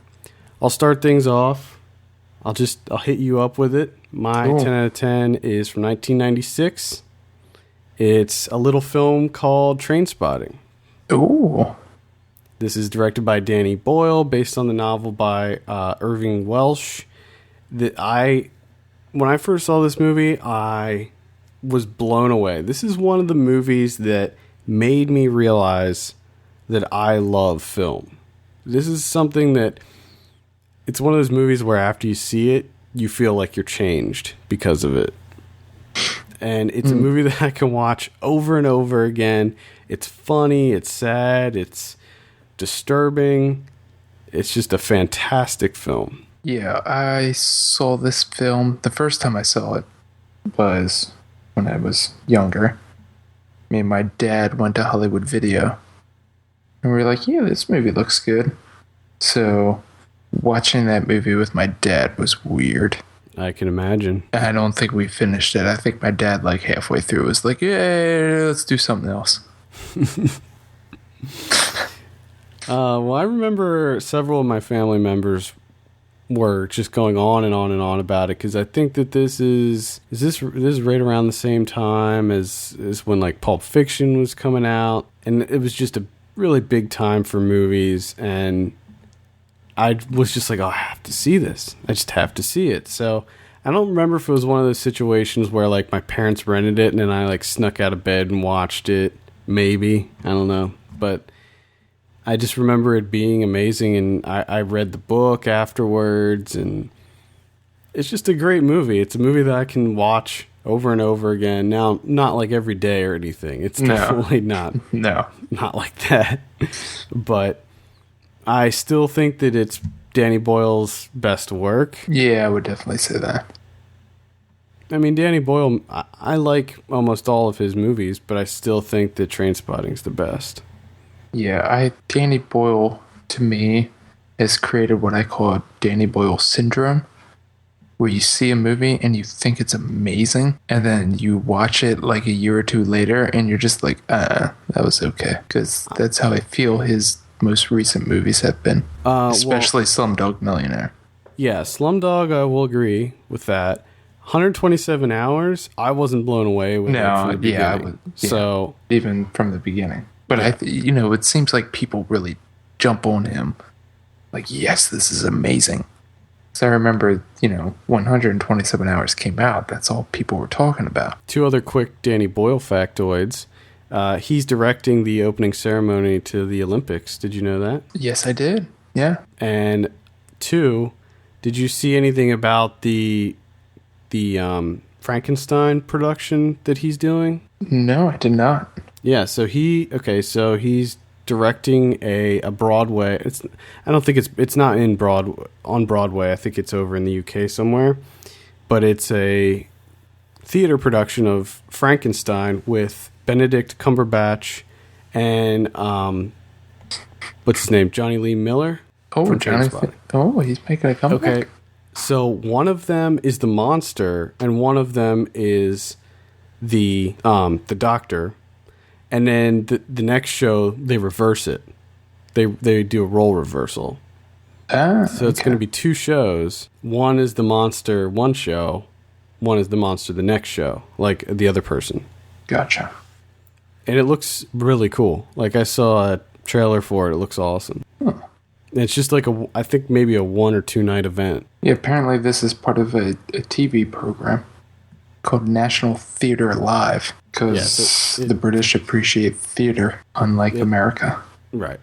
I'll start things off. I'll hit you up with it. My 10 out of 10 is from 1996. It's a little film called Trainspotting. Ooh. This is directed by Danny Boyle, based on the novel by Irving Welsh. When I first saw this movie, I was blown away. This is one of the movies that made me realize that I love film. This is something that it's one of those movies where after you see it, you feel like you're changed because of it. And it's a movie that I can watch over and over again. It's funny, it's sad, it's disturbing. It's just a fantastic film. Yeah, I saw this film. The first time I saw it was when I was younger. Me and my dad went to Hollywood Video. And we were like, yeah, this movie looks good. So watching that movie with my dad was weird. I can imagine. I don't think we finished it. I think my dad, like, halfway through was like, yeah, let's do something else. Well, I remember several of my family members were just going on and on and on about it, because I think that this is right around the same time as when like Pulp Fiction was coming out, and it was just a really big time for movies, and I was just like, oh, I have to see this. I just have to see it. So I don't remember if it was one of those situations where like my parents rented it and then I like snuck out of bed and watched it. Maybe. I don't know. But I just remember it being amazing, and I read the book afterwards, and it's just a great movie. It's a movie that I can watch over and over again. Now, not like every day or anything. It's definitely not like that. But I still think that it's Danny Boyle's best work. Yeah, I would definitely say that. I mean, Danny Boyle, I like almost all of his movies, but I still think that Trainspotting's the best. Yeah, Danny Boyle, to me, has created what I call Danny Boyle syndrome, where you see a movie and you think it's amazing, and then you watch it like a year or two later, and you're just like, that was okay. Because that's how I feel his most recent movies have been, especially Slumdog Millionaire. Yeah, Slumdog, I will agree with that. 127 Hours, I wasn't blown away with it from the beginning. So even from the beginning. But it seems like people really jump on him. Like, yes, this is amazing. So I remember, 127 Hours came out. That's all people were talking about. 2 other quick Danny Boyle factoids. He's directing the opening ceremony to the Olympics. Did you know that? Yes, I did. Yeah. And 2, did you see anything about the Frankenstein production that he's doing? No, I did not. Yeah, so he's directing a Broadway. I don't think it's not on Broadway. I think it's over in the UK somewhere. But it's a theater production of Frankenstein with Benedict Cumberbatch and what's his name? Johnny Lee Miller. Oh, he's making a comeback. Okay. So one of them is the monster, and one of them is the doctor, and then the next show they reverse it. They do a role reversal. So it's going to be 2 shows. One is the monster one show, one is the monster the next show, like the other person. Gotcha. And it looks really cool. Like I saw a trailer for it. It looks awesome. Huh. It's just like I think maybe a 1 or 2 night event. Yeah, apparently this is part of a TV program. called National Theatre Live because the British appreciate theater, unlike America. Right.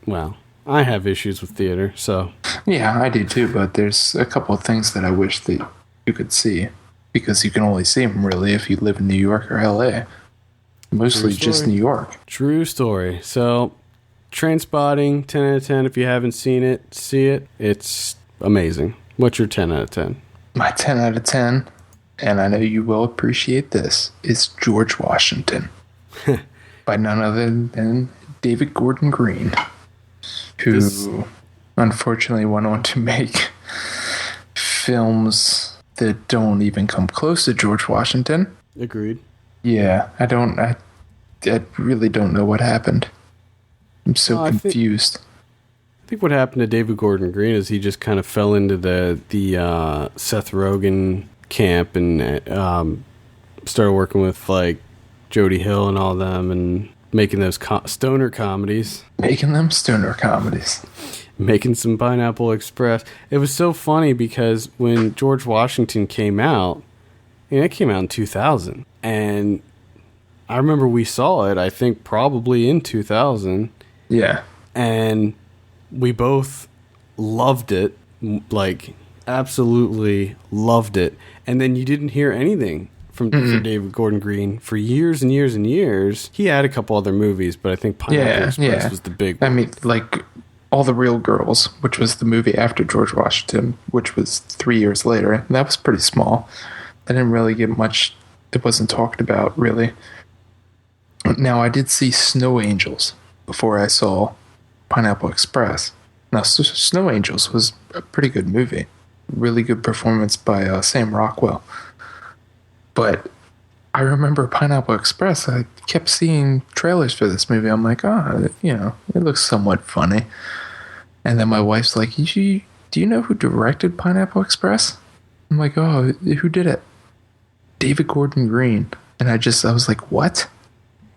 Well, I have issues with theater, so... Yeah, I do too, but there's a couple of things that I wish that you could see, because you can only see them, really, if you live in New York or L.A. Mostly just New York. True story. So, Trainspotting, 10 out of 10. If you haven't seen it, see it. It's amazing. What's your 10 out of 10? My 10 out of 10, and I know you will appreciate this, is George Washington. By none other than David Gordon Green, who unfortunately went on to make films that don't even come close to George Washington. Agreed. Yeah, I really don't know what happened. I'm so confused. I think what happened to David Gordon Green is he just kind of fell into the Seth Rogen camp and started working with like Jody Hill and all them and making those stoner comedies. Making them stoner comedies. Making some Pineapple Express. It was so funny because when George Washington came out, it came out in 2000. And I remember we saw it, I think probably in 2000. Yeah. And we both loved it, like absolutely loved it. And then you didn't hear anything from David Gordon Green for years and years and years. He had a couple other movies, but I think Pineapple Express was the big one. I mean, like All the Real Girls, which was the movie after George Washington, which was 3 years later. And that was pretty small. I didn't really get much. It wasn't talked about, really. Now, I did see Snow Angels before I saw Pineapple Express. Now, Snow Angels was a pretty good movie. Really good performance by Sam Rockwell. But I remember Pineapple Express. I kept seeing trailers for this movie. I'm like, it looks somewhat funny. And then my wife's like, do you know who directed Pineapple Express? I'm like, oh, who did it? David Gordon Green. And I was like, what?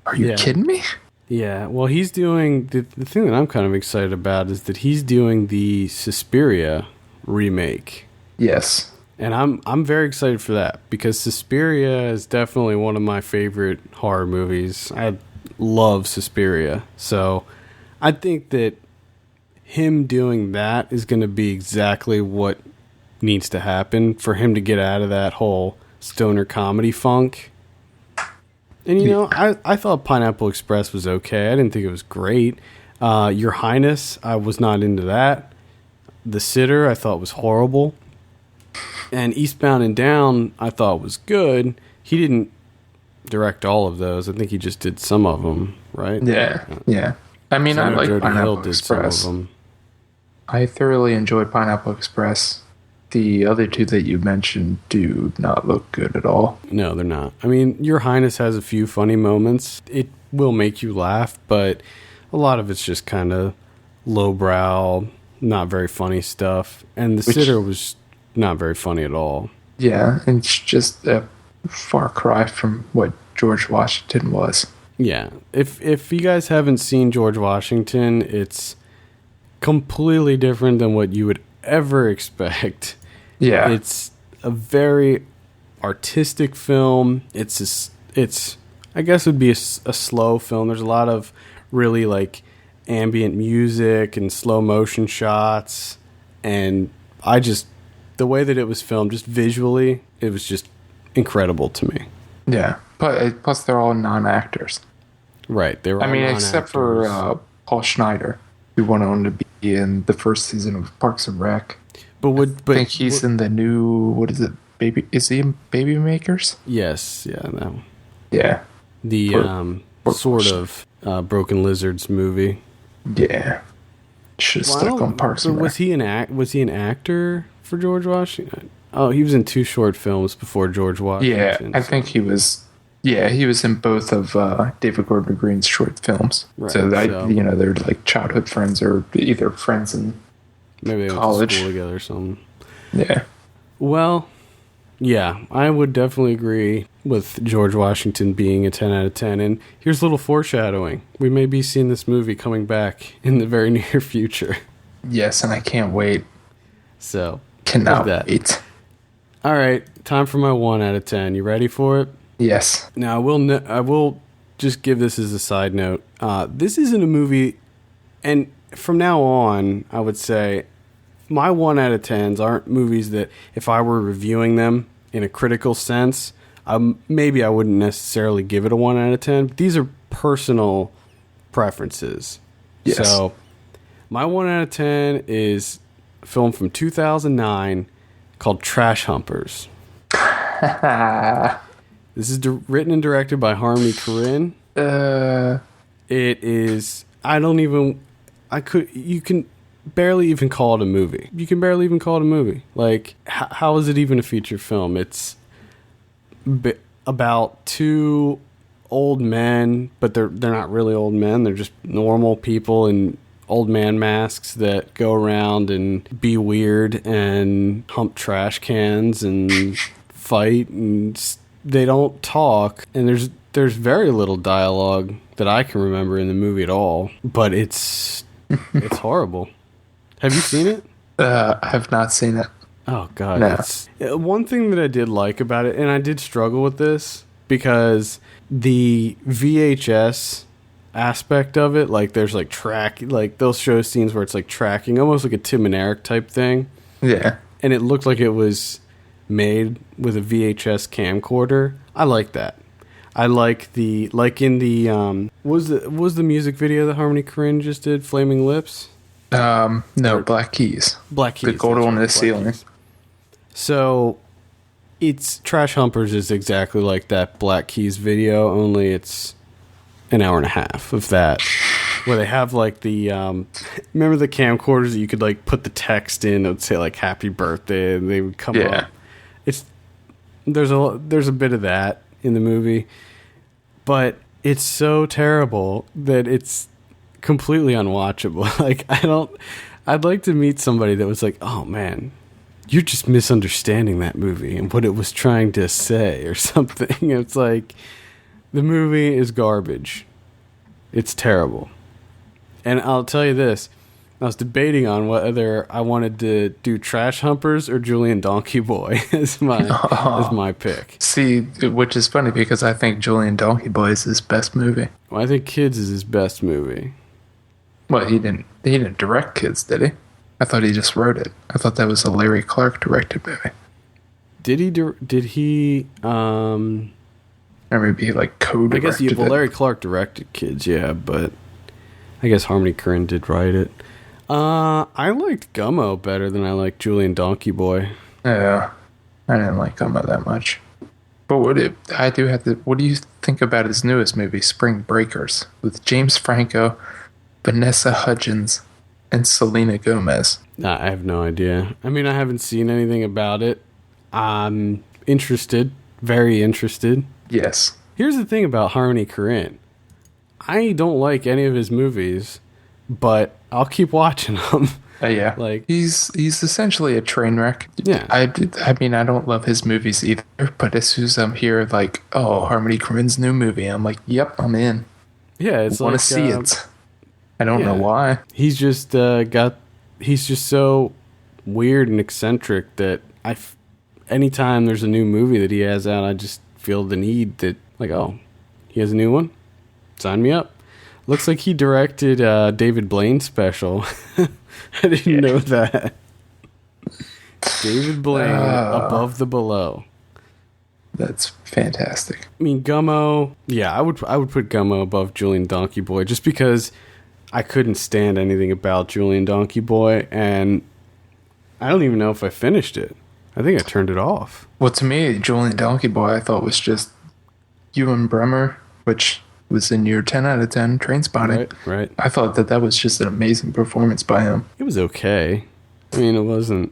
Are you kidding me? Yeah, well, he's doing... The thing that I'm kind of excited about is that he's doing the Suspiria remake. Yes. And I'm very excited for that, because Suspiria is definitely one of my favorite horror movies. I love Suspiria. So I think that him doing that is going to be exactly what needs to happen for him to get out of that whole stoner comedy funk. And, I thought Pineapple Express was okay. I didn't think it was great. Your Highness, I was not into that. The Sitter, I thought was horrible. And Eastbound and Down, I thought was good. He didn't direct all of those. I think he just did some of them, right? Yeah. I mean, I like Pineapple Express. I thoroughly enjoyed Pineapple Express. The other two that you mentioned do not look good at all. No, they're not. I mean, Your Highness has a few funny moments. It will make you laugh, but a lot of it's just kind of lowbrow, not very funny stuff. And The Sitter was not very funny at all. Yeah, and it's just a far cry from what George Washington was. Yeah. If you guys haven't seen George Washington, it's completely different than what you would ever expect. Yeah. It's a very artistic film. It's I guess it would be a slow film. There's a lot of really like ambient music and slow motion shots, and the way that it was filmed, just visually, it was just incredible to me. Yeah, but plus they're all non-actors. Right, they were. I mean, except for Paul Schneider, who went on to be in the first season of Parks and Rec. I think he's in the new, what is it, Baby? Is he in Baby Makers? Yes, yeah, that one. Yeah, the sort of Broken Lizards movie. Yeah, should have stuck on Parks and Rec. Was he an actor for George Washington? Oh, he was in 2 short films before George Washington. Yeah, I think he was. Yeah, he was in both of David Gordon Green's short films. Right, so they're like childhood friends or either friends in maybe college. They went to school together or something. Yeah. Well, yeah, I would definitely agree with George Washington being a 10 out of 10. And here's a little foreshadowing. We may be seeing this movie coming back in the very near future. Yes, and I can't wait. So, cannot wait. All right, time for my 1 out of 10. You ready for it? Yes. Now, I will just give this as a side note. This isn't a movie, and from now on, I would say my 1 out of 10s aren't movies that if I were reviewing them in a critical sense, maybe I wouldn't necessarily give it a 1 out of 10. But these are personal preferences. Yes. So my 1 out of 10 is a film from 2009 called Trash Humpers. This is written and directed by Harmony Korine. It is. You can barely even call it a movie. You can barely even call it a movie. Like, how is it even a feature film? It's about two old men, but they're not really old men. They're just normal people in old man masks that go around and be weird and hump trash cans and fight, and they don't talk. And there's very little dialogue that I can remember in the movie at all. But it's horrible. Have you seen it? I have not seen it. Oh, God. No. One thing that I did like about it, and I did struggle with this, because the VHS aspect of it, like there's like they'll show scenes where it's like tracking, almost like a Tim and Eric type thing. Yeah. And it looked like it was made with a VHS camcorder. I like that. I like in the was the music video that Harmony Korine just did, Flaming Lips? No, Black Keys. Black Keys. The gold one in the ceiling. Keys. So it's Trash Humpers is exactly like that Black Keys video, only it's an hour and a half of that, where they have like the remember the camcorders that you could like put the text in, it would say like happy birthday, and they would come up. There's a bit of that in the movie, but it's so terrible that it's completely unwatchable. Like, I'd like to meet somebody that was like, oh man, you're just misunderstanding that movie and what it was trying to say or something. It's like, the movie is garbage. It's terrible. And I'll tell you this, I was debating on whether I wanted to do Trash Humpers or Julian Donkey Boy as my pick. See, which is funny because I think Julian Donkey Boy is his best movie. Well, I think Kids is his best movie. Well, he didn't direct Kids, did he? I thought he just wrote it. I thought that was a Larry Clark directed movie. Did he or maybe like co-directed it. Larry Clark directed Kids, yeah, but I guess Harmony Korine did write it. I liked Gummo better than I liked Julian Donkey Boy. Yeah, I didn't like Gummo that much. But what do you think about his newest movie, Spring Breakers, with James Franco, Vanessa Hudgens, and Selena Gomez? I have no idea. I mean, I haven't seen anything about it. I'm interested, very interested. Yes. Here's the thing about Harmony Korine. I don't like any of his movies, but I'll keep watching them. Yeah. Like, he's essentially a train wreck. Yeah. I mean, I don't love his movies either, but as soon as I'm here, like, oh, Harmony Korine's new movie, I'm like, yep, I'm in. Yeah, it's I want to see it. I don't know why. He's just he's just so weird and eccentric that anytime there's a new movie that he has out, I just feel the need that, like, oh, he has a new one? Sign me up. Looks like he directed David Blaine's special. I didn't know that. David Blaine, Above the Below. That's fantastic. I mean, Gummo, yeah, I would put Gummo above Julian Donkey Boy just because I couldn't stand anything about Julian Donkey Boy, and I don't even know if I finished it. I think I turned it off. Well, to me, Julian Donkey Boy, I thought was just Ewan Bremer, which was in your 10 out of 10 Trainspotting. Right. I thought that was just an amazing performance by him. It was okay. I mean, it wasn't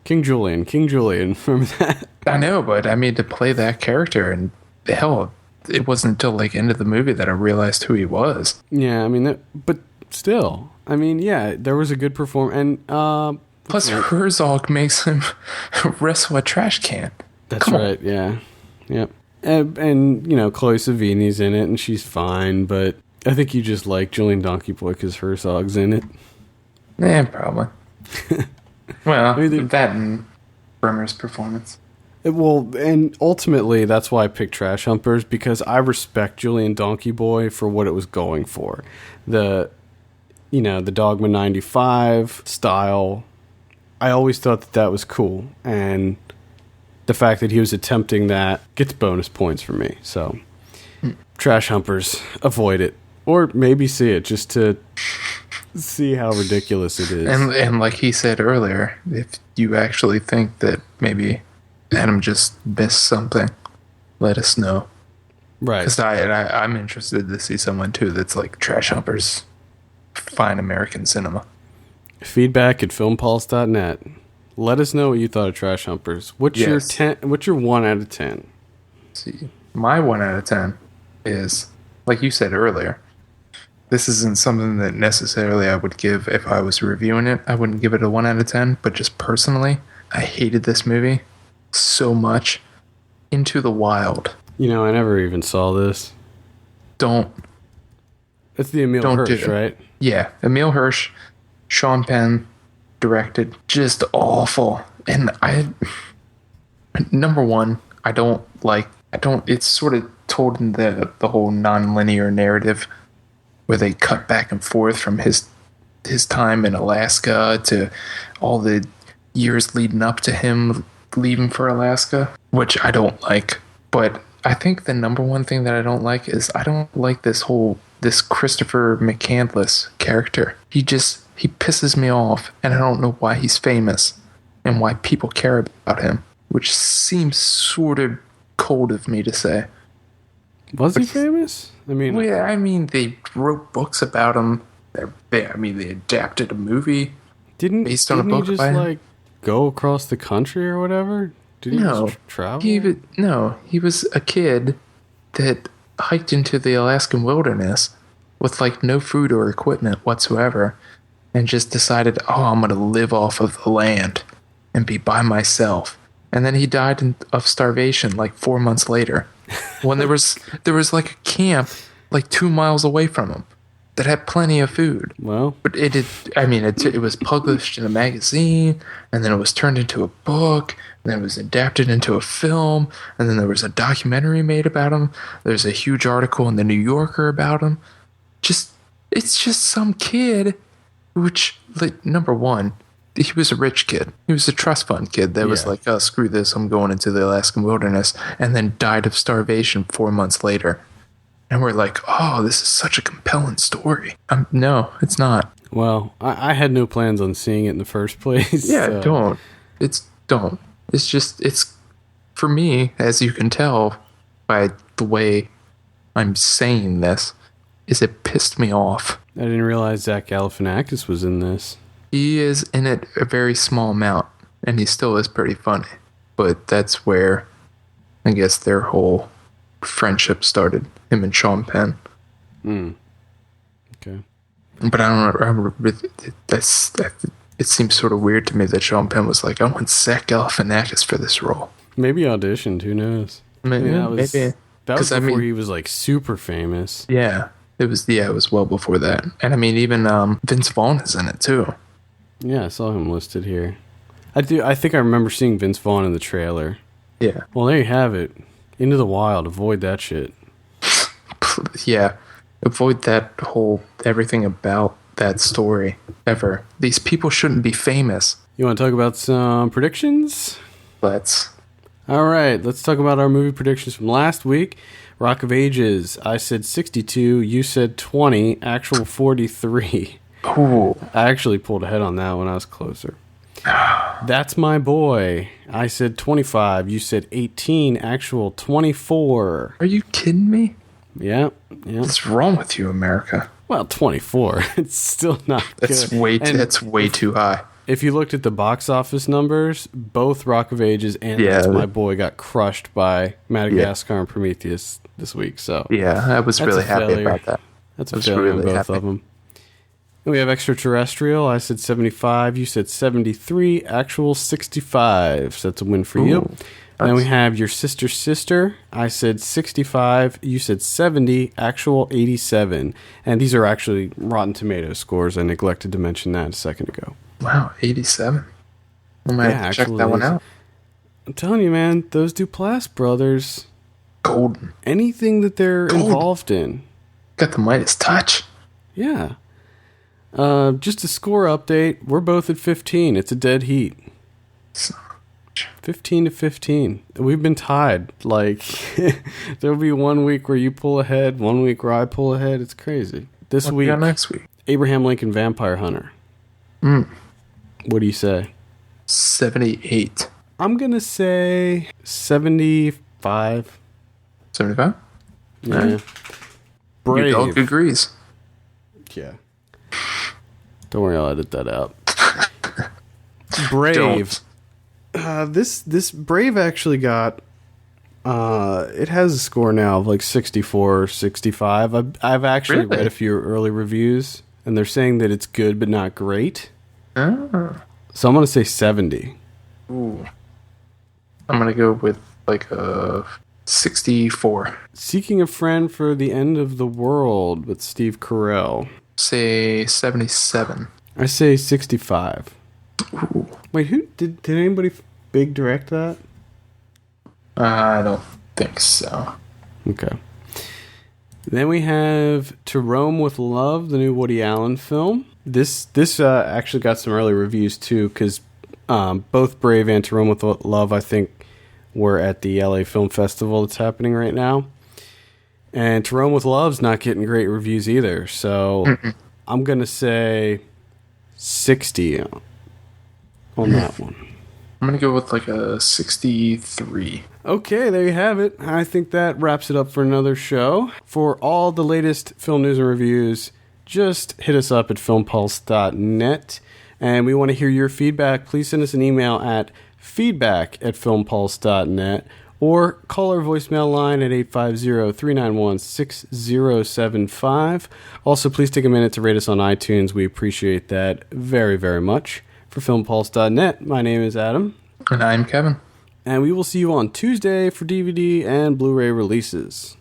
King Julian. Remember that? I know, but I mean, to play that character, and hell, it wasn't until like end of the movie that I realized who he was. Yeah, I mean, but still, I mean, yeah, there was a good performance, and plus Herzog makes him wrestle a trash can. That's right. Yeah, yep. And you know, Chloe Savini's in it, and she's fine. But I think you just like Julian Donkey Boy because Herzog's in it. Yeah, probably. Well, that and Bremer's performance. Well, and ultimately, that's why I picked Trash Humpers, because I respect Julian Donkey Boy for what it was going for. The Dogma 95 style, I always thought that was cool. And the fact that he was attempting that gets bonus points for me. So, Trash Humpers, avoid it. Or maybe see it, just to see how ridiculous it is. And like he said earlier, if you actually think that maybe Adam just missed something, let us know. Right. Because I'm interested to see someone too that's like Trash Humpers, fine American cinema. Feedback at filmpulse.net. Let us know what you thought of Trash Humpers. What's your 1 out of 10? Let's see, my 1 out of 10 is, like you said earlier, this isn't something that necessarily I would give if I was reviewing it. I wouldn't give it a 1 out of 10, but just personally, I hated this movie so much. Into the Wild. I never even saw this. Don't. It's the Emil Hirsch, right? Yeah, Emil Hirsch, Sean Penn directed. Just awful. And number one, it's sort of told in the whole non-linear narrative where they cut back and forth from his time in Alaska to all the years leading up to him leaving for Alaska, which I don't like. But I think the number one thing that I don't like is I don't like this Christopher McCandless character. He pisses me off, and I don't know why he's famous and why people care about him, which seems sort of cold of me to say. Was he famous? They wrote books about him. They adapted a movie based on a book by him. Didn't he just go across the country or whatever? Did he just travel? He was a kid that hiked into the Alaskan wilderness with no food or equipment whatsoever, and just decided, I'm going to live off of the land and be by myself. And then he died of starvation 4 months later, when there was a camp 2 miles away from him that had plenty of food. Well, but it was published in a magazine, and then it was turned into a book, and then it was adapted into a film, and then there was a documentary made about him. There's a huge article in the New Yorker about him. It's just some kid, which, number one, he was a rich kid. He was a trust fund kid that was screw this, I'm going into the Alaskan wilderness, and then died of starvation 4 months later. And we're like, this is such a compelling story. No, it's not. Well, I had no plans on seeing it in the first place. Yeah, don't. Don't. It's for me, as you can tell by the way I'm saying this, is it pissed me off. I didn't realize Zach Galifianakis was in this. He is in it a very small amount, and he still is pretty funny. But that's where I guess their whole friendship started, him and Sean Penn. Okay. But I don't know. It seems sort of weird to me that Sean Penn was like, I want Zach Galifianakis for this role. Maybe auditioned. Who knows? Maybe. That was before he was super famous. Yeah. It was well before that. And even Vince Vaughn is in it too. Yeah, I saw him listed here. I think I remember seeing Vince Vaughn in the trailer. Yeah. Well, there you have it. Into the Wild. Avoid that shit. Yeah. Avoid that whole everything about that story ever. These people shouldn't be famous. You want to talk about some predictions? Let's. All right. Let's talk about our movie predictions from last week. Rock of Ages. I said 62. You said 20. Actual 43. Ooh. I actually pulled ahead on that when I was closer. That's My Boy. I said 25. You said 18. Actual 24. Are you kidding me? Yeah. What's wrong with you, America? Well, 24. It's still not that's good. That's way too high. If you looked at the box office numbers, both Rock of Ages and That's My Boy got crushed by Madagascar and Prometheus this week. So yeah, I was really happy about that. That's a failure on both of them. And we have Extraterrestrial. I said 75. You said 73. Actual 65. So that's a win for you. And then we have Your Sister's Sister. I said 65. You said 70. Actual 87. And these are actually Rotten Tomatoes scores. I neglected to mention that a second ago. Wow, 87. I might have to check that one out. I'm telling you, man, those Duplass brothers, Golden. anything that they're involved in. Got the Midas touch. Yeah. Just a score update. We're both at 15. It's a dead heat. 15 to 15. We've been tied. Like, there'll be 1 week where you pull ahead, 1 week where I pull ahead. It's crazy. This What week, we got next week? Abraham Lincoln Vampire Hunter. What do you say? 78. I'm going to say 75. 75? Yeah. Your Brave. dog agrees. Yeah. Don't worry, I'll edit that out. Brave. This Brave actually got it has a score now of like 64 or 65. I've actually Really? read a few early reviews and they're saying that it's good but not great. Oh. So I'm going to say 70. Ooh. I'm going to go with like a 64. Seeking a Friend for the End of the World with Steve Carell. Say 77. I say 65. Ooh. Wait, who did anybody big direct that? I don't think so. Okay. Then we have To Rome with Love, the new Woody Allen film. This actually got some early reviews too, because both Brave and To Rome with Love, I think, were at the LA Film Festival that's happening right now. And To Rome with Love's not getting great reviews either, so I'm going to say 60 on that one. I'm going to go with like a 63. Okay, there you have it. I think that wraps it up for another show. For all the latest film news and reviews, just hit us up at filmpulse.net. And we want to hear your feedback. Please send us an email at feedback@filmpulse.net or call our voicemail line at 850-391-6075. Also, please take a minute to rate us on iTunes. We appreciate that very, very much. For filmpulse.net, my name is Adam. And I'm Kevin. And we will see you on Tuesday for DVD and Blu-ray releases.